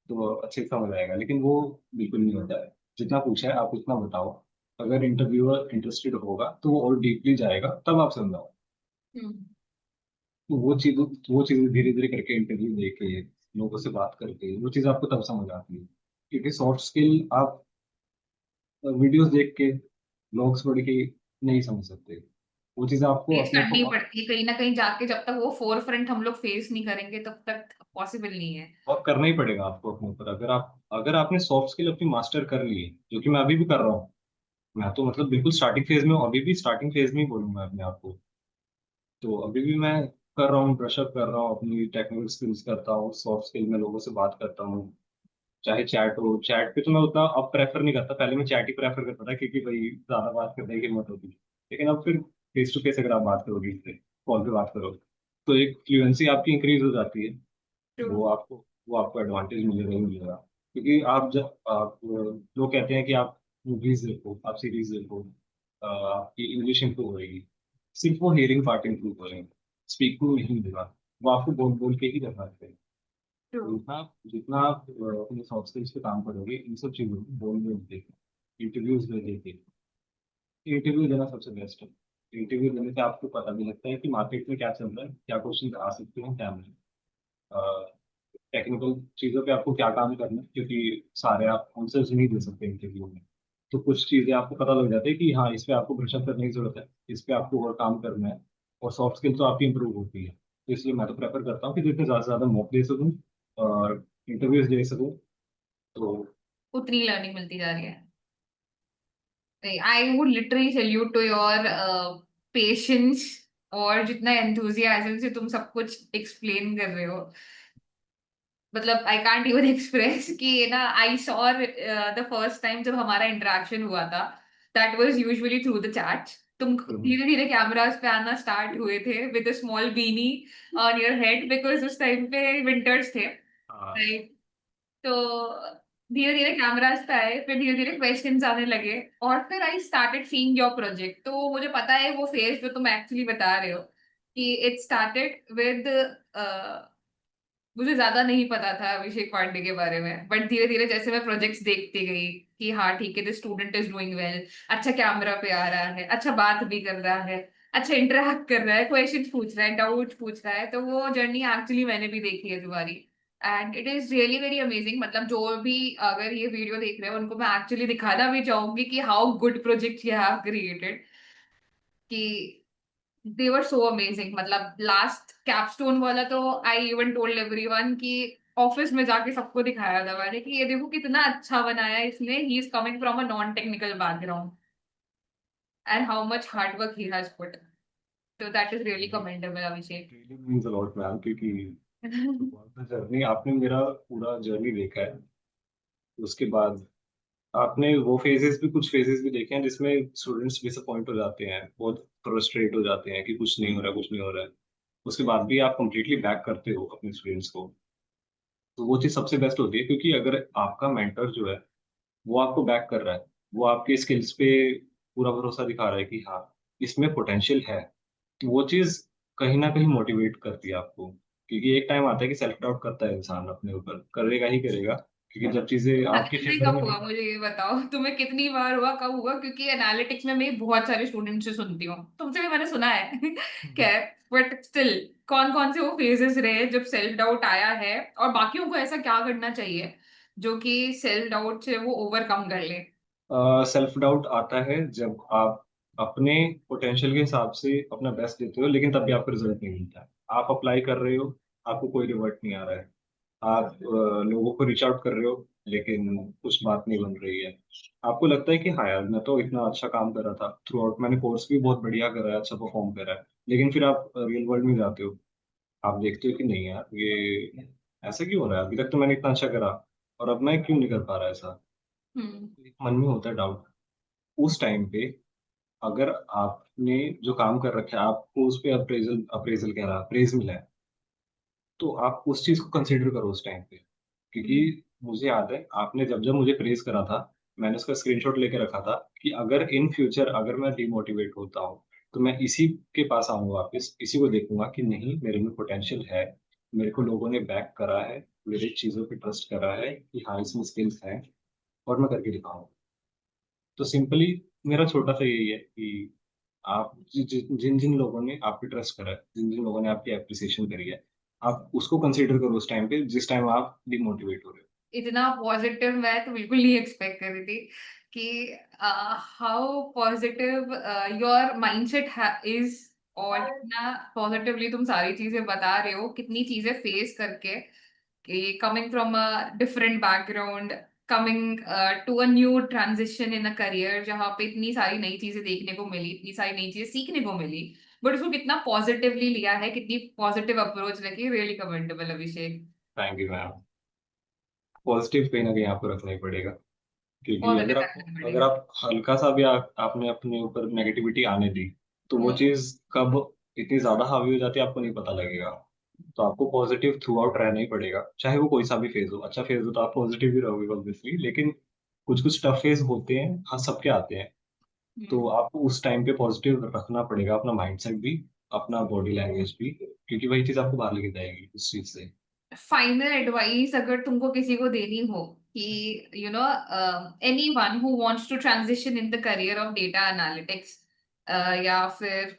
Speaker 2: तो अच्छे से समझ आएगा, लेकिन वो बिल्कुल नहीं होता है। जितना पूछा है आप उतना बताओ, अगर इंटरव्यूअर इंटरेस्टेड होगा तो वो और डीपली जाएगा, तब आप समझाओ।
Speaker 1: हम्म।
Speaker 2: तो वो चीज धीरे धीरे करके, इंटरव्यू देके, लोगों से बात करके, वो चीज आपको तब समझ आती है। क्योंकि सॉफ्ट स्किल आप वीडियोस देख के, ब्लॉग्स पढ़ के नहीं समझ सकते, वो चीज़ आपको
Speaker 1: फेस
Speaker 2: अपने
Speaker 1: करनी
Speaker 2: को
Speaker 1: पड़ती है कहीं ना कहीं जाके, जब तक वो फोर फ्रंट हम लोग फेस नहीं करेंगे तब तक पॉसिबल नहीं है।
Speaker 2: वर्क करना ही पड़ेगा आपको अपने ऊपर। अगर आपने सॉफ्ट स्किल अपनी मास्टर कर ली है, जो कि मैं अभी भी कर रहा हूँ, मैं तो मतलब बिल्कुल स्टार्टिंग फेज में हूँ, अभी भी स्टार्टिंग फेज में ही बोलूंगा अपने आप को। तो अभी भी मैं कर रहा हूँ, ब्रशअप कर रहा हूँ, अपनी टेक्निकल स्किल्स करता हूँ, सॉफ्ट स्किल में लोगों से बात करता हूँ। चाहे चैट हो, चैट पे तो मैं उतना अब प्रेफर नहीं करता, पहले मैं चैट ही प्रेफर करता था, क्योंकि भाई ज्यादा बात करने की हिम्मत होती। लेकिन अब फिर फेस टू फेस अगर आप बात करोगे, इससे कॉल पे बात करोगे, तो एक फ्लुएंसी आपकी इंक्रीज हो जाती है।
Speaker 1: ट्रू।
Speaker 2: वो आपको एडवांटेज मिलेगा ही मिलेगा। क्योंकि आप लोग कहते हैं कि आप मूवीज देखो, आप सीरीज देखो, आपकी इंग्लिश इंप्रूव होगी, सिर्फ वो हियरिंग पार्ट इंप्रूव होगी, स्पीकिंग नहीं होगा। वो आपको बोल बोल के ही करना है।
Speaker 1: ट्रू।
Speaker 2: जितना जितना आप अपने सॉफ्ट स्किल्स पे काम करोगे, इन सब चीजों को बोलने में देखे, इंटरव्यूज में देखे, इंटरव्यू देना सबसे बेस्ट है। इंटरव्यू देने से आपको पता भी लगता है कि मार्केट में क्या चल रहा है, क्या क्वेश्चन आ सकते हैं, क्या नहीं। टेक्निकल चीज़ों पे आपको क्या काम करना है, क्योंकि सारे आप आंसर्स नहीं दे सकते इंटरव्यू में। तो कुछ चीज़ें आपको पता लग जाती है कि हाँ, इस पे आपको ब्रशअप करने की जरूरत है, इस पे आपको और काम करना है। और सॉफ्ट स्किल तो आपकी इंप्रूव होती है, तो इसलिए मैं तो प्रेफर करता हूँ कि जितने ज़्यादा से ज़्यादा मौके दे सकूँ और इंटरव्यूज दे सकूँ। तो
Speaker 1: उतनी लर्निंग मिलती जा रही है। I would literally salute to your patience, और जितना एंथुजियाज्म से तुम सब कुछ एक्सप्लेन कर रहे हो। मतलब आई कांट इवन एक्सप्रेस कि ना, I saw the first time जब हमारा इंटरेक्शन हुआ था, that was usually through the chat. तुम धीरे धीरे कैमरास पे आना स्टार्ट हुए थे with a small Bini on your head, because उस टाइम पे विंटर्स थे,
Speaker 2: हाँ,
Speaker 1: राइट? तो धीरे धीरे कैमरास पे आए, फिर धीरे धीरे क्वेश्चंस आने लगे, और फिर I started seeing your project. तो मुझे पता है वो फेज जो तुम एक्चुअली बता रहे हो, कि इट स्टार्टेड विद, मुझे ज्यादा नहीं पता था अभिषेक पांडे के बारे में, बट धीरे धीरे जैसे मैं प्रोजेक्ट्स देखती गई कि हाँ ठीक है, the student is doing well, अच्छा कैमरा पे आ रहा है, अच्छा बात भी कर रहा है, अच्छा इंटरेक्ट कर रहा है, क्वेश्चन पूछ रहा है, डाउट पूछ रहा है, तो वो जर्नी एक्चुअली मैंने भी देखी है तुम्हारी। And it is really very amazing. मतलब जो भी अगर ये वीडियो देख रहे हैं उनको मैं एक्चुअली दिखाना भी चाहूंगी कि how good project you have created, कि दे वर सो अमेजिंग। मतलब लास्ट कैपस्टोन वाला तो आई इवन टोल्ड एवरीवन कि ऑफिस में जाके सबको दिखाया था मैंने कि ये देखो कितना अच्छा बनाया है इसने, he is coming from a non technical background, and how much hard work he has put. तो that is really commendable, Abhishek.
Speaker 2: Really means a lot ma'am, क्योंकि जर्नी आपने मेरा पूरा जर्नी देखा है। उसके बाद आपने वो फेजेस भी, कुछ फेजेस भी देखे हैं जिसमें स्टूडेंट्स डिसअपॉइंट हो जाते हैं, बहुत फ्रस्ट्रेट हो जाते हैं कि कुछ नहीं हो रहा, कुछ नहीं हो रहा है। उसके बाद भी आप कंप्लीटली बैक करते हो अपने स्टूडेंट्स को। तो वो चीज़ सबसे बेस्ट होती है, क्योंकि अगर आपका मेंटर जो है वो आपको बैक कर रहा है, वो आपके स्किल्स पे पूरा भरोसा दिखा रहा है कि हाँ, इसमें पोटेंशियल है, तो वो चीज़ कहीं ना कहीं मोटिवेट करती है आपको। क्योंकि एक टाइम आता है कि सेल्फ डाउट करता है इंसान, अपने ऊपर करेगा ही करेगा, क्योंकि जब चीजें आपके
Speaker 1: तुम्हें
Speaker 2: फेवर
Speaker 1: कब
Speaker 2: में
Speaker 1: हुआ,
Speaker 2: नहीं।
Speaker 1: मुझे ये बताओ, तुम्हें कितनी बार हुआ, कब हुआ? क्योंकि एनालिटिक्स में मैं बहुत सारे स्टूडेंट से सुनती हूँ, तुमसे भी मैंने सुना है खैर, बट स्टिल, कौन कौन से वो फेजेस रहे जब सेल्फ डाउट आया है, और बाकियों को ऐसा क्या करना चाहिए जो कि सेल्फ डाउट से वो ओवरकम कर ले?
Speaker 2: सेल्फ डाउट आता है जब आप अपने पोटेंशियल के हिसाब से अपना बेस्ट देते हो, लेकिन तब भी आपको रिजल्ट नहीं मिलता है। आप अप्लाई कर रहे हो, आपको कोई रिवर्ट नहीं आ रहा है। आप लोगों को रीच आउट कर रहे हो, लेकिन कुछ बात नहीं बन रही है। आपको लगता है कि हाँ यार, मैं तो इतना अच्छा काम कर रहा था थ्रू आउट, मैंने कोर्स भी बहुत बढ़िया करा है, अच्छा परफॉर्म करा है। लेकिन फिर आप रियल वर्ल्ड में जाते हो, आप देखते हो कि नहीं यार, ये ऐसा क्यों हो रहा है, अभी तक तो मैंने इतना अच्छा करा, और अब मैं क्यों नहीं कर पा रहा ऐसा।
Speaker 1: हम्म।
Speaker 2: एक मन में होता है डाउट। उस टाइम पे अगर आपने जो काम कर रखा है, आपको उस पे अप्रेजल अप्रेजल कह रहा प्रेज मिला है, तो आप उस चीज को कंसिडर करो उस टाइम पे। क्योंकि मुझे याद है, आपने जब जब मुझे प्रेज करा था, मैंने उसका स्क्रीनशॉट लेके रखा था कि अगर इन फ्यूचर अगर मैं डिमोटिवेट होता हूँ, तो मैं इसी के पास आऊंगा वापस, इसी को देखूंगा कि नहीं, मेरे में पोटेंशियल है, मेरे को लोगों ने बैक करा है, मेरी चीजों पे ट्रस्ट करा है कि हाँ, इसमें स्किल्स हैं, और मैं करके दिखाऊंगा। तो सिंपली मेरा छोटा सा यही है कि आप जिन जिन लोगों ने आप पे ट्रस्ट करा है, जिन जिन लोगों ने आपकी एप्रिसिएशन करी है, आप उसको कंसीडर करो उस टाइम पे जिस टाइम आप डिमोटिवेट हो रहे
Speaker 1: इतना पॉजिटिव मैं तो बिल्कुल नहीं एक्सपेक्ट कर रही थी कि how positive your mindset is, और कितना पॉजिटिवली तुम सारी चीजें बता रहे हो, कितनी चीजें फेस करके, कि coming from a different background, coming to a new transition in a career, जहाँ पे इतनी सारी नई चीजें देखने को मिली, इतनी सारी नई चीजें सीखने को मिली, बट उसको कितना पॉजिटिवली लिया है, कितनी पॉजिटिव अप्रोच लगी, रियली कमेंडेबल, अभिषेक।
Speaker 2: हो। Thank you ma'am. पॉजिटिव कहीं ना कहीं आपको रखना ही पड़ेगा, क्योंकि
Speaker 1: पॉजिटिव
Speaker 2: अगर आप
Speaker 1: रखना
Speaker 2: अगर
Speaker 1: पड़ेगा।
Speaker 2: आप हल्का सा भी आपने अपने ऊपर नेगेटिविटी आने दी, तो वो
Speaker 1: हम्म।
Speaker 2: चीज कब इतनी ज्यादा हावी हो जाती है आपको नहीं पता लगेगा। तो आपको पॉजिटिव थ्रू आउट रहना ही पड़ेगा, चाहे वो कोई सा भी फेज हो। अच्छा फेज हो तो आप पॉजिटिव ही रहोगे ऑब्वियसली, लेकिन कुछ कुछ टफ फेज होते हैं, हाँ सबके आते हैं। तो
Speaker 1: हम्म।
Speaker 2: आपको उस टाइम पे पॉजिटिव रखना पड़ेगा, अपना माइंडसेट भी, अपना बॉडी लैंग्वेज भी, क्योंकि वही चीज आपको बाहर लेके जाएगी उस चीज से।
Speaker 1: फाइनल एडवाइस अगर तुमको किसी को देनी हो कि anyone who wants to transition in the career of data analytics, या फिर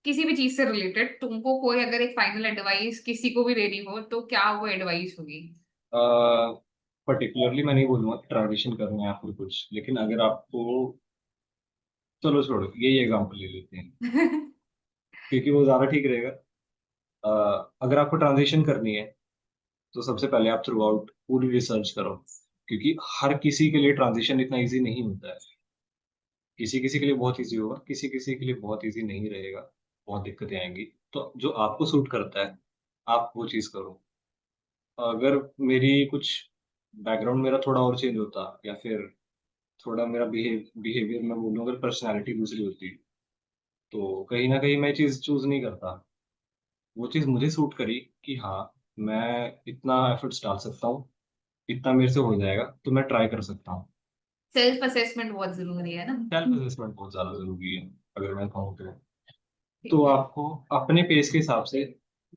Speaker 1: किसी भी चीज से रिलेटेड, तुमको कोई अगर एक फाइनल एडवाइस किसी को भी देनी हो, तो क्या वो एडवाइस होगी?
Speaker 2: पर्टिकुलरली मैं नहीं बोलूंगा ट्रांजिशन करना है या फिर कुछ, लेकिन अगर आपको, चलो छोड़ो, यही एग्जांपल ले लेते हैं क्योंकि वो ज्यादा ठीक रहेगा। अगर आपको ट्रांजिशन करनी है, तो सबसे पहले आप थ्रू आउट पूरी रिसर्च करो, क्योंकि हर किसी के लिए ट्रांजिशन इतना इजी नहीं होता है। किसी किसी के लिए बहुत इजी होगा, किसी किसी के लिए बहुत इजी नहीं रहेगा, बहुत दिक्कतें आएंगी। तो जो आपको सूट करता है, आप वो चीज करो। अगर मेरी कुछ बैकग्राउंड मेरा थोड़ा और चेंज होता, या फिर थोड़ा मेरा बिहेवियर मैं बोलूँ, अगर पर्सनैलिटी दूसरी होती, तो कहीं ना कहीं मैं चीज चूज नहीं करता। वो चीज मुझे सूट करी कि हाँ, मैं इतना एफर्ट्स डाल सकता हूँ, इतना मेरे से हो जाएगा, तो मैं ट्राई कर सकता हूँ।
Speaker 1: सेल्फ असेसमेंट बहुत जरूरी है ना।
Speaker 2: सेल्फ असेसमेंट बहुत ज्यादा जरूरी है, अगर मैं कहूँ तो। तो
Speaker 1: ठीक है।
Speaker 2: आपको अपने पेस के हिसाब से,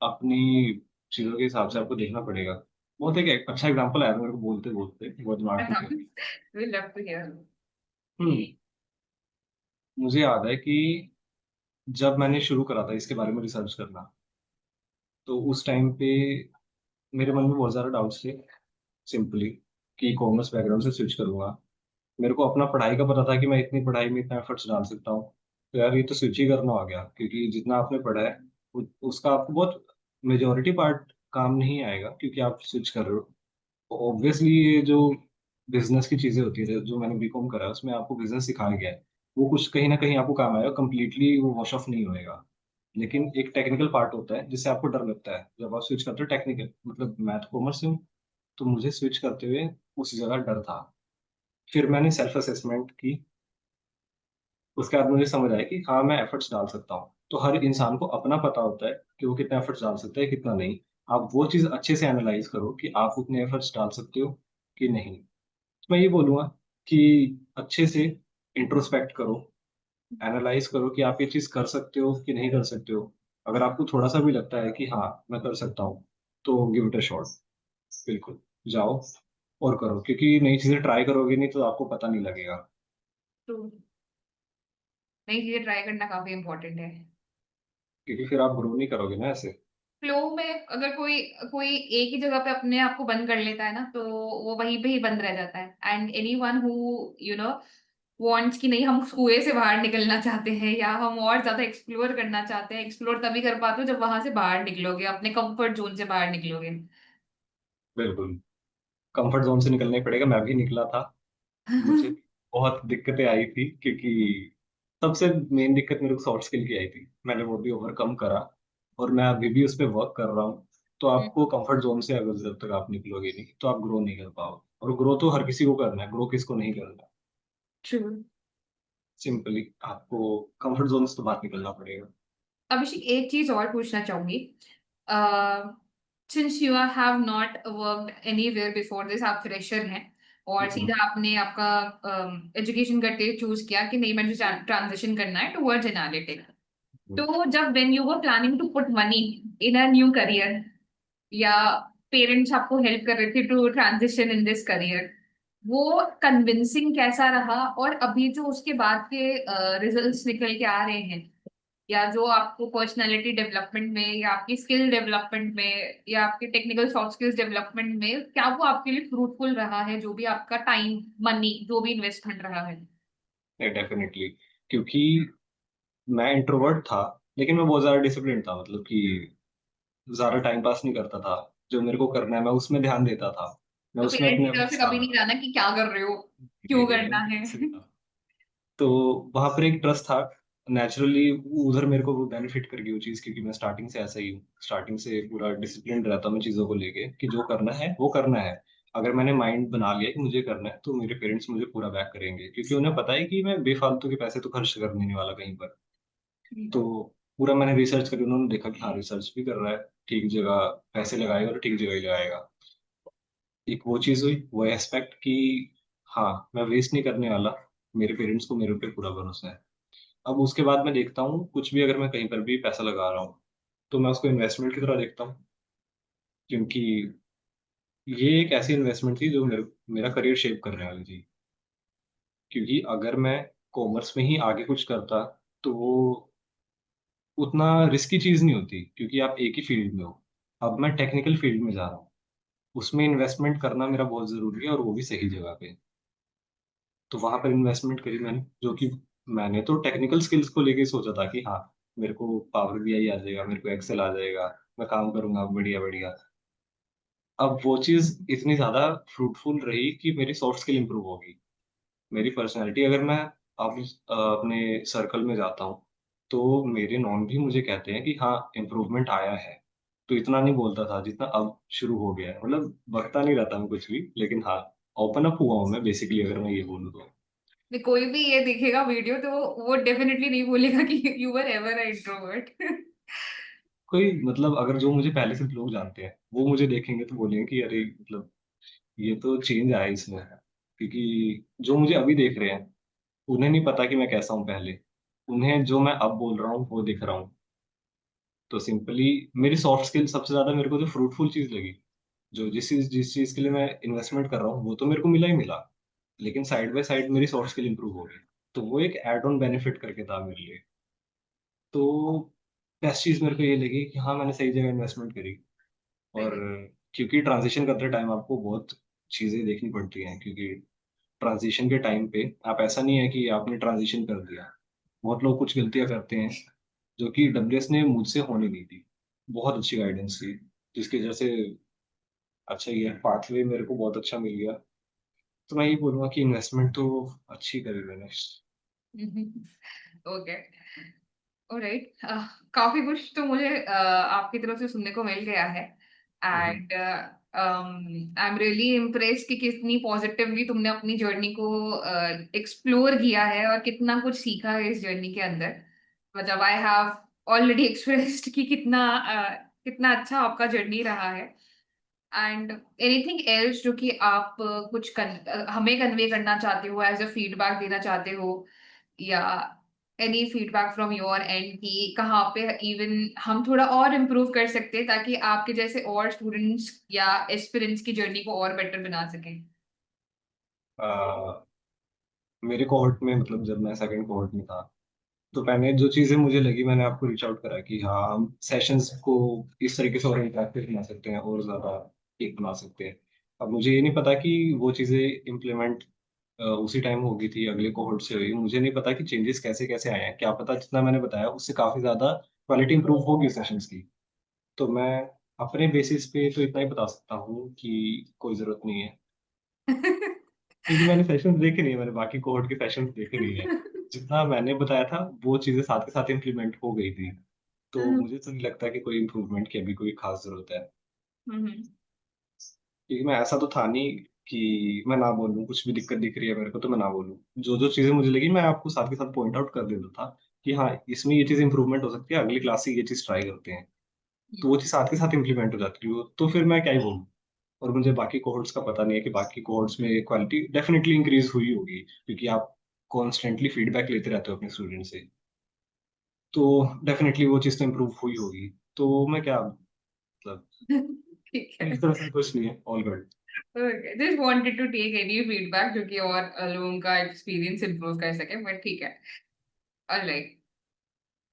Speaker 2: अपनी चीजों के हिसाब से आपको देखना पड़ेगा। बहुत एक अच्छा एग्जांपल आया था मेरे को बोलते बोलते, बहुत दिमाग में थे।
Speaker 1: We love to hear.
Speaker 2: Hmm मुझे याद है कि जब मैंने शुरू करा था इसके बारे में रिसर्च करना, तो उस टाइम पे मेरे मन में बहुत सारे डाउट्स थे। सिंपली कि कॉमर्स बैकग्राउंड से स्विच करूंगा, मेरे को अपना पढ़ाई का पता था कि मैं इतनी पढ़ाई में इतना एफर्ट्स डाल सकता हूँ, तो यार ये तो स्विच ही करना हो गया, क्योंकि जितना आपने पढ़ा है उसका आपको बहुत मेजोरिटी पार्ट काम नहीं आएगा, क्योंकि आप स्विच कर रहे हो। ऑब्वियसली ये जो बिजनेस की चीजें होती है, जो मैंने बीकॉम करा है उसमें आपको बिजनेस सिखाया गया है, वो कुछ कहीं ना कहीं आपको काम आएगा, कंप्लीटली वो वॉश ऑफ नहीं होएगा। लेकिन एक टेक्निकल पार्ट होता है जिससे आपको डर लगता है जब आप स्विच करते हो। टेक्निकल मतलब मैथ कॉमर्स से हूँ, तो मुझे स्विच करते हुए उस जगह डर था। फिर मैंने सेल्फ असेसमेंट की, उसके बाद मुझे समझ आया कि हाँ मैं एफर्ट्स डाल सकता हूँ। तो हर इंसान को अपना पता होता है कि वो कितना एफर्ट्स डाल सकता है कितना नहीं। आप वो चीज़ अच्छे से एनालाइज करो कि आप उतने एफर्ट्स डाल सकते हो कि नहीं। तो मैं ये बोलूँगा कि अच्छे से इंट्रोस्पेक्ट करो, एनालाइज करो कि आप ये चीज़ कर सकते हो कि नहीं कर सकते हो। अगर आपको थोड़ा सा भी लगता है कि हाँ मैं कर सकता हूँ, तो गिव इट अ शॉट। बिल्कुल, जाओ और करो, क्योंकि नई चीज़ें ट्राई करोगे नहीं तो आपको पता नहीं लगेगा।
Speaker 1: तो नई चीजें ट्राई करना काफी इम्पोर्टेंट है।
Speaker 2: क्योंकि फिर आप ग्रो नहीं करोगे ना ऐसे।
Speaker 1: फ्लो में अगर कोई कोई एक ही जगह पे अपने आप को बंद कर लेता है ना, तो वो वहीं पे ही बंद रह जाता है। And anyone who you know wants कि नहीं, हम कुएं से बाहर निकलना चाहते हैं या हम और ज्यादा एक्सप्लोर करना चाहते हैं, एक्सप्लोर तभी कर पाते हो जब वहां से बाहर निकलोगे, अपने कंफर्ट जोन से बाहर निकलोगे।
Speaker 2: बिल्कुल, कंफर्ट जोन से निकलना ही पड़ेगा। मैं भी निकला था, मुझे बहुत दिक्कतें आई थी, क्योंकि सबसे मेन दिक्कत मेरे को सॉफ्ट स्किल की आई थी। मैंने वो भी ओवरकम करा, और मैं अभी भी उस पर वर्क कर रहा हूँ। तो आपको कंफर्ट जोन से अगर जब तक आप निकलोगे नहीं तो आप ग्रो नहीं कर पाओगे, और ग्रो तो हर किसी को करना है, ग्रो किसको नहीं करना।
Speaker 1: ट्रू।
Speaker 2: सिंपली आपको कंफर्ट जोन से तो बाहर निकलना पड़ेगा।
Speaker 1: अभिषेक, एक चीज और पूछना चाहूंगी। Since you have not worked anywhere before this, आप फ्रेशर हैं और
Speaker 2: हम्म,
Speaker 1: सीधा आपने आपका एजुकेशन करते चूज किया कि नहीं, मुझे ट्रांजिशन करना है टुवर्ड्स एनालिटिक्स।
Speaker 2: हम्म।
Speaker 1: तो जब when you were planning to put money in a new career, या पेरेंट्स आपको हेल्प कर रहे थे to transition in this career, वो कन्विंसिंग कैसा रहा? और अभी जो उसके बाद के रिजल्ट्स निकल के आ रहे हैं, या जो आपको पर्सनालिटी डेवलपमेंट में या आपकी स्किल डेवलपमेंट में या आपके टेक्निकल सॉफ्ट स्किल्स डेवलपमेंट में, क्या वो आपके लिए फ्रूटफुल रहा है, जो भी आपका टाइम, मनी, जो भी इन्वेस्टमेंट रहा है?
Speaker 2: डेफिनेटली, क्योंकि मैं इंट्रोवर्ट था, लेकिन मैं बहुत ज्यादा डिसिप्लिन था। मतलब कि ज्यादा टाइम पास नहीं करता था। जो मेरे को करना है मैं उसमें ध्यान देता था, मैं
Speaker 1: तो
Speaker 2: उसमें
Speaker 1: पेरेंट्स
Speaker 2: अपने
Speaker 1: की तरफ से
Speaker 2: एफर्ट्स
Speaker 1: कभी नहीं
Speaker 2: डालता था।
Speaker 1: जाना कि क्या कर रहे हो,
Speaker 2: नहीं
Speaker 1: क्यों
Speaker 2: नहीं, मैं
Speaker 1: करना है?
Speaker 2: बिल्कुल सही था। तो वहां पर एक ट्रस्ट था, नेचुरली। उधर मेरे को वो बेनिफिट कर गई वो चीज़, क्योंकि मैं स्टार्टिंग से ऐसा ही हूँ। स्टार्टिंग से पूरा डिसिप्लिन रहता हूँ मैं चीज़ों को लेके, कि जो करना है वो करना है। अगर मैंने माइंड बना लिया कि मुझे करना है, तो मेरे पेरेंट्स मुझे पूरा बैक करेंगे, क्योंकि उन्हें पता है कि मैं बेफालतू के पैसे तो खर्च करने नहीं वाला कहीं पर। तो पूरा मैंने रिसर्च करी, उन्होंने देखा कि हाँ रिसर्च भी कर रहा है, ठीक जगह पैसे लगाएगा और ठीक जगह ही लगाएगा। एक वो चीज़ हुई, वो एस्पेक्ट कि हाँ मैं वेस्ट नहीं करने वाला। मेरे पेरेंट्स को मेरे ऊपर पूरा भरोसा है। अब उसके बाद मैं देखता हूँ कुछ भी, अगर मैं कहीं पर भी पैसा लगा रहा हूँ, तो मैं उसको इन्वेस्टमेंट की तरह देखता हूँ। क्योंकि ये एक ऐसी इन्वेस्टमेंट थी जो मेरा करियर शेप करने वाली थी। क्योंकि अगर मैं कॉमर्स में ही आगे कुछ करता, तो वो उतना रिस्की चीज़ नहीं होती, क्योंकि आप एक ही फील्ड में हो। अब मैं टेक्निकल फील्ड में जा रहा हूँ, उसमें इन्वेस्टमेंट करना मेरा बहुत ज़रूरी है, और वो भी सही जगह पे। तो वहां पर इन्वेस्टमेंट करी मैंने, जो कि मैंने तो टेक्निकल स्किल्स को लेके सोचा था कि हाँ मेरे को पावर बीआई आ जाएगा, मेरे को एक्सेल आ जाएगा, मैं काम करूंगा बढ़िया बढ़िया। अब वो चीज इतनी ज्यादा फ्रूटफुल रही कि मेरी सॉफ्ट स्किल इंप्रूव होगी, मेरी पर्सनैलिटी। अगर मैं अब अपने सर्कल में जाता हूँ, तो मेरे नॉन भी मुझे कहते हैं कि हाँ इम्प्रूवमेंट आया है। तो इतना नहीं बोलता था जितना अब शुरू हो गया है। मतलब बकता नहीं रहता मैं कुछ भी, लेकिन हाँ ओपन अप हुआ हूँ मैं बेसिकली, अगर मैं ये बोलूँ तो।
Speaker 1: कोई भी ये देखेगा वीडियो तो वो डेफिनेटली नहीं बोलेगा कि you were ever a introvert.
Speaker 2: कोई मतलब अगर जो मुझे पहले से लोग जानते हैं वो मुझे देखेंगे तो बोलेंगे कि अरे मतलब ये तो चेंज आया इसमें। क्योंकि जो मुझे अभी देख रहे हैं उन्हें नहीं पता कि मैं कैसा हूँ पहले, उन्हें जो मैं अब बोल रहा हूँ वो दिख रहा हूँ। तो सिंपली मेरी सॉफ्ट स्किल सबसे ज्यादा मेरे को जो फ्रूटफुल चीज लगी, जो जिस चीज के लिए मैं इन्वेस्टमेंट कर रहा हूँ वो तो मेरे को मिला ही मिला, लेकिन साइड बाय साइड मेरी सॉफ्ट स्किल इंप्रूव हो गई। तो वो एक एड ऑन बेनिफिट करके था मेरे लिए। तो बेस्ट चीज मेरे को ये लगी कि हाँ मैंने सही जगह इन्वेस्टमेंट करी। और
Speaker 1: सही
Speaker 2: क्योंकि ट्रांजिशन करते टाइम आपको बहुत चीजें देखनी पड़ती हैं, क्योंकि ट्रांजिशन के टाइम पे आप, ऐसा नहीं है कि आपने ट्रांजिशन कर दिया। बहुत लोग कुछ गलतियां करते हैं, जो कि डब्ल्यूएस ने मुझसे होने दी थी। बहुत अच्छी गाइडेंस थी, जिसकी वजह से अच्छा ये पाथवे मेरे को बहुत अच्छा मिल गया। तो मैं ये बोलूंगा कि इन्वेस्टमेंट तो अच्छी करी मैंने।
Speaker 1: है। ओके। ऑलराइट, काफ़ी कुछ तो मुझे आपकी तरफ से सुनने को मिल गया है and I am really impressed कि कितनी पॉजिटिवली तुमने अपनी जर्नी को एक्सप्लोर किया है और कितना कुछ सीखा है इस जर्नी के अंदर। मतलब आई हैव ऑलरेडी एक्सप्रेस्ड कि कितना अच्छा आपका जर्नी रहा है एंड एनीथिंग एल्स जो कि आप हमें कन्वे करना चाहते हो, एज अ फीडबैक देना चाहते हो, या any feedback from your and कि कहाँ पे इवन हम थोड़ा और इम्प्रूव कर सकते हैं ताकि आपके जैसे और स्टूडेंट्स या एस्पिरेंट्स की जर्नी को और बेटर बना सकें।
Speaker 2: मेरे कोहॉर्ट में मतलब जब मैं सेकंड कोहॉर्ट में था, तो मैंने जो चीजें मुझे लगी मैंने आपको रीच आउट करा कि हाँ हम सेशंस को इस तरीके से और इंटरेक्टिव बना सकते हैं और ज्यादा एक बना सकते हैं। अब मुझे ये नहीं पता कि वो चीजें इम्प्लीमेंट उसी टाइम होगी थी, अगले कोहॉर्ट से हुई, मुझे नहीं पता कि चेंजेस कैसे कैसे आए हैं, क्या पता जितना मैंने बताया उससे काफी ज्यादा क्वालिटी इंप्रूव होगी सेशंस की। तो मैं अपने बेसिस पे तो इतना ही बता सकता हूँ कि कोई जरूरत नहीं है, क्योंकि मैंने सेशंस देखे नहीं है, मैंने बाकी कोहॉर्ट के सेशंस देखे नहीं है। जितना मैंने बताया था वो चीजें साथ के साथ इम्प्लीमेंट हो गई थी, तो
Speaker 1: हम्म।
Speaker 2: मुझे तो नहीं लगता कि कोई इम्प्रूवमेंट की अभी कोई खास जरूरत है।
Speaker 1: हम्म।
Speaker 2: क्योंकि मैं ऐसा तो था नहीं कि मैं ना बोलूँ, कुछ भी दिक्कत दिख रही है मेरे को तो मैं ना बोलूँ, जो जो चीजें मुझे लगी मैं आपको साथ के साथ पॉइंट आउट कर देता था कि हाँ इसमें ये चीज इंप्रूवमेंट हो सकती है, अगली क्लास से ये चीज ट्राई करते हैं। तो वो चीज साथ के साथ इम्प्लीमेंट हो जाती है, तो फिर मैं क्या ही बोलूँ। और मुझे बाकी कोहॉर्ट्स का पता नहीं है कि बाकी कोहॉर्ट्स में क्वालिटी डेफिनेटली इंक्रीज हुई होगी, क्योंकि आप कॉन्स्टेंटली फीडबैक लेते रहते हो अपने स्टूडेंट से, तो डेफिनेटली वो चीज़ तो इम्प्रूव हुई होगी। तो मैं क्या मतलब,
Speaker 1: ठीक है।
Speaker 2: इस तरह से कुछ नहीं है, all good.
Speaker 1: Okay, just wanted to take any feedback जो कि और लोगों का एक्सपीरियंस इम्प्रूव कर सके, बट ठीक है। Alright,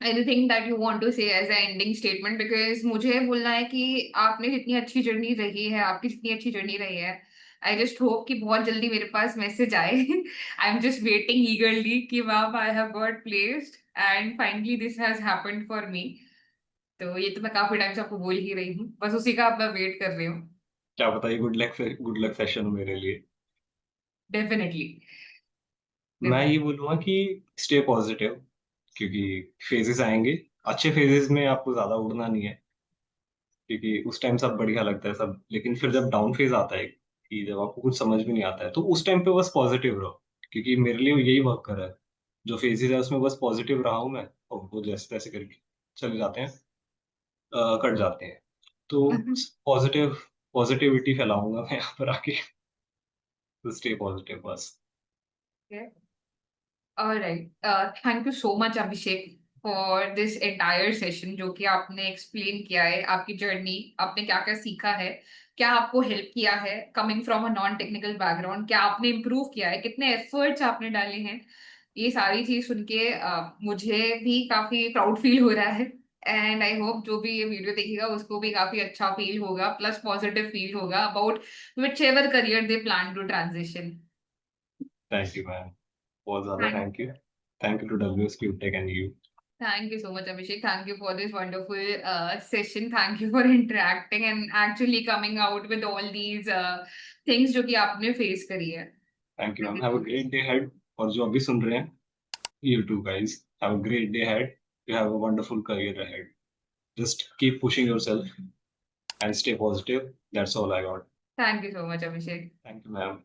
Speaker 1: anything that you want to say as a ending statement, because मुझे बोलना है कि आपने जितनी अच्छी जर्नी रही है, आपकी जितनी अच्छी जर्नी रही है, आई जस्ट होप कि बहुत जल्दी मेरे पास मैसेज आए। I am just waiting eagerly कि ma'am I have got placed and finally this has happened for me. तो ये तो मैं काफी टाइम से आपको बोल ही रही हूँ, बस उसी का अब मैं वेट कर रही हूँ।
Speaker 2: क्या पता ये गुड लक सेशन हो मेरे लिए।
Speaker 1: डेफिनेटली।
Speaker 2: मैं ये बोलूँगा कि स्टे पॉजिटिव, क्योंकि फेजेस आएंगे, अच्छे फेजेस में आपको ज़्यादा उड़ना नहीं है, क्योंकि उस टाइम सब बढ़िया लगता है सब, लेकिन फिर जब डाउन फेज आता है कि जब आपको कुछ समझ में नहीं आता है, तो उस टाइम पे बस पॉजिटिव रहो, क्योंकि मेरे लिए यही वर्क कर रहा है। जो फेजेस है उसमें बस पॉजिटिव रहा हूँ मैं, और वो जैसे तैसे करके चले जाते हैं, कट जाते हैं। तो पॉजिटिव पॉजिटिविटी फैलाऊंगा मैं यहाँ पर आके, तो स्टे पॉजिटिव बस।
Speaker 1: Alright, thank you so much Abhishek for this entire session, जो कि आपने एक्सप्लेन किया है आपकी जर्नी, आपने क्या क्या सीखा है, क्या आपको हेल्प किया है coming from a non technical background, क्या आपने इम्प्रूव किया है, कितने एफर्ट्स आपने डाले हैं। ये सारी चीज सुन के मुझे भी काफी प्राउड फील हो रहा है एंड आई होप जो भी ये वीडियो देखेगा उसको भी काफी अच्छा फील होगा, प्लस पॉजिटिव फील होगा about whichever career they plan to transition.
Speaker 2: Thank you ma'am, बहुत ज़्यादा thank you. Thank you to W S cube tech and you.
Speaker 1: Thank you so much, Abhishek. Thank you for this wonderful session. Thank you for interacting and actually coming out with all these things जो कि आपने face करी है.
Speaker 2: Thank you ma'am, have a great day head. और जो अभी सुन रहे हैं, you too guys, have a great day ahead, you have a wonderful career ahead, just keep pushing yourself and stay positive. That's all I got.
Speaker 1: Thank you so much, Abhishek.
Speaker 2: Thank you ma'am.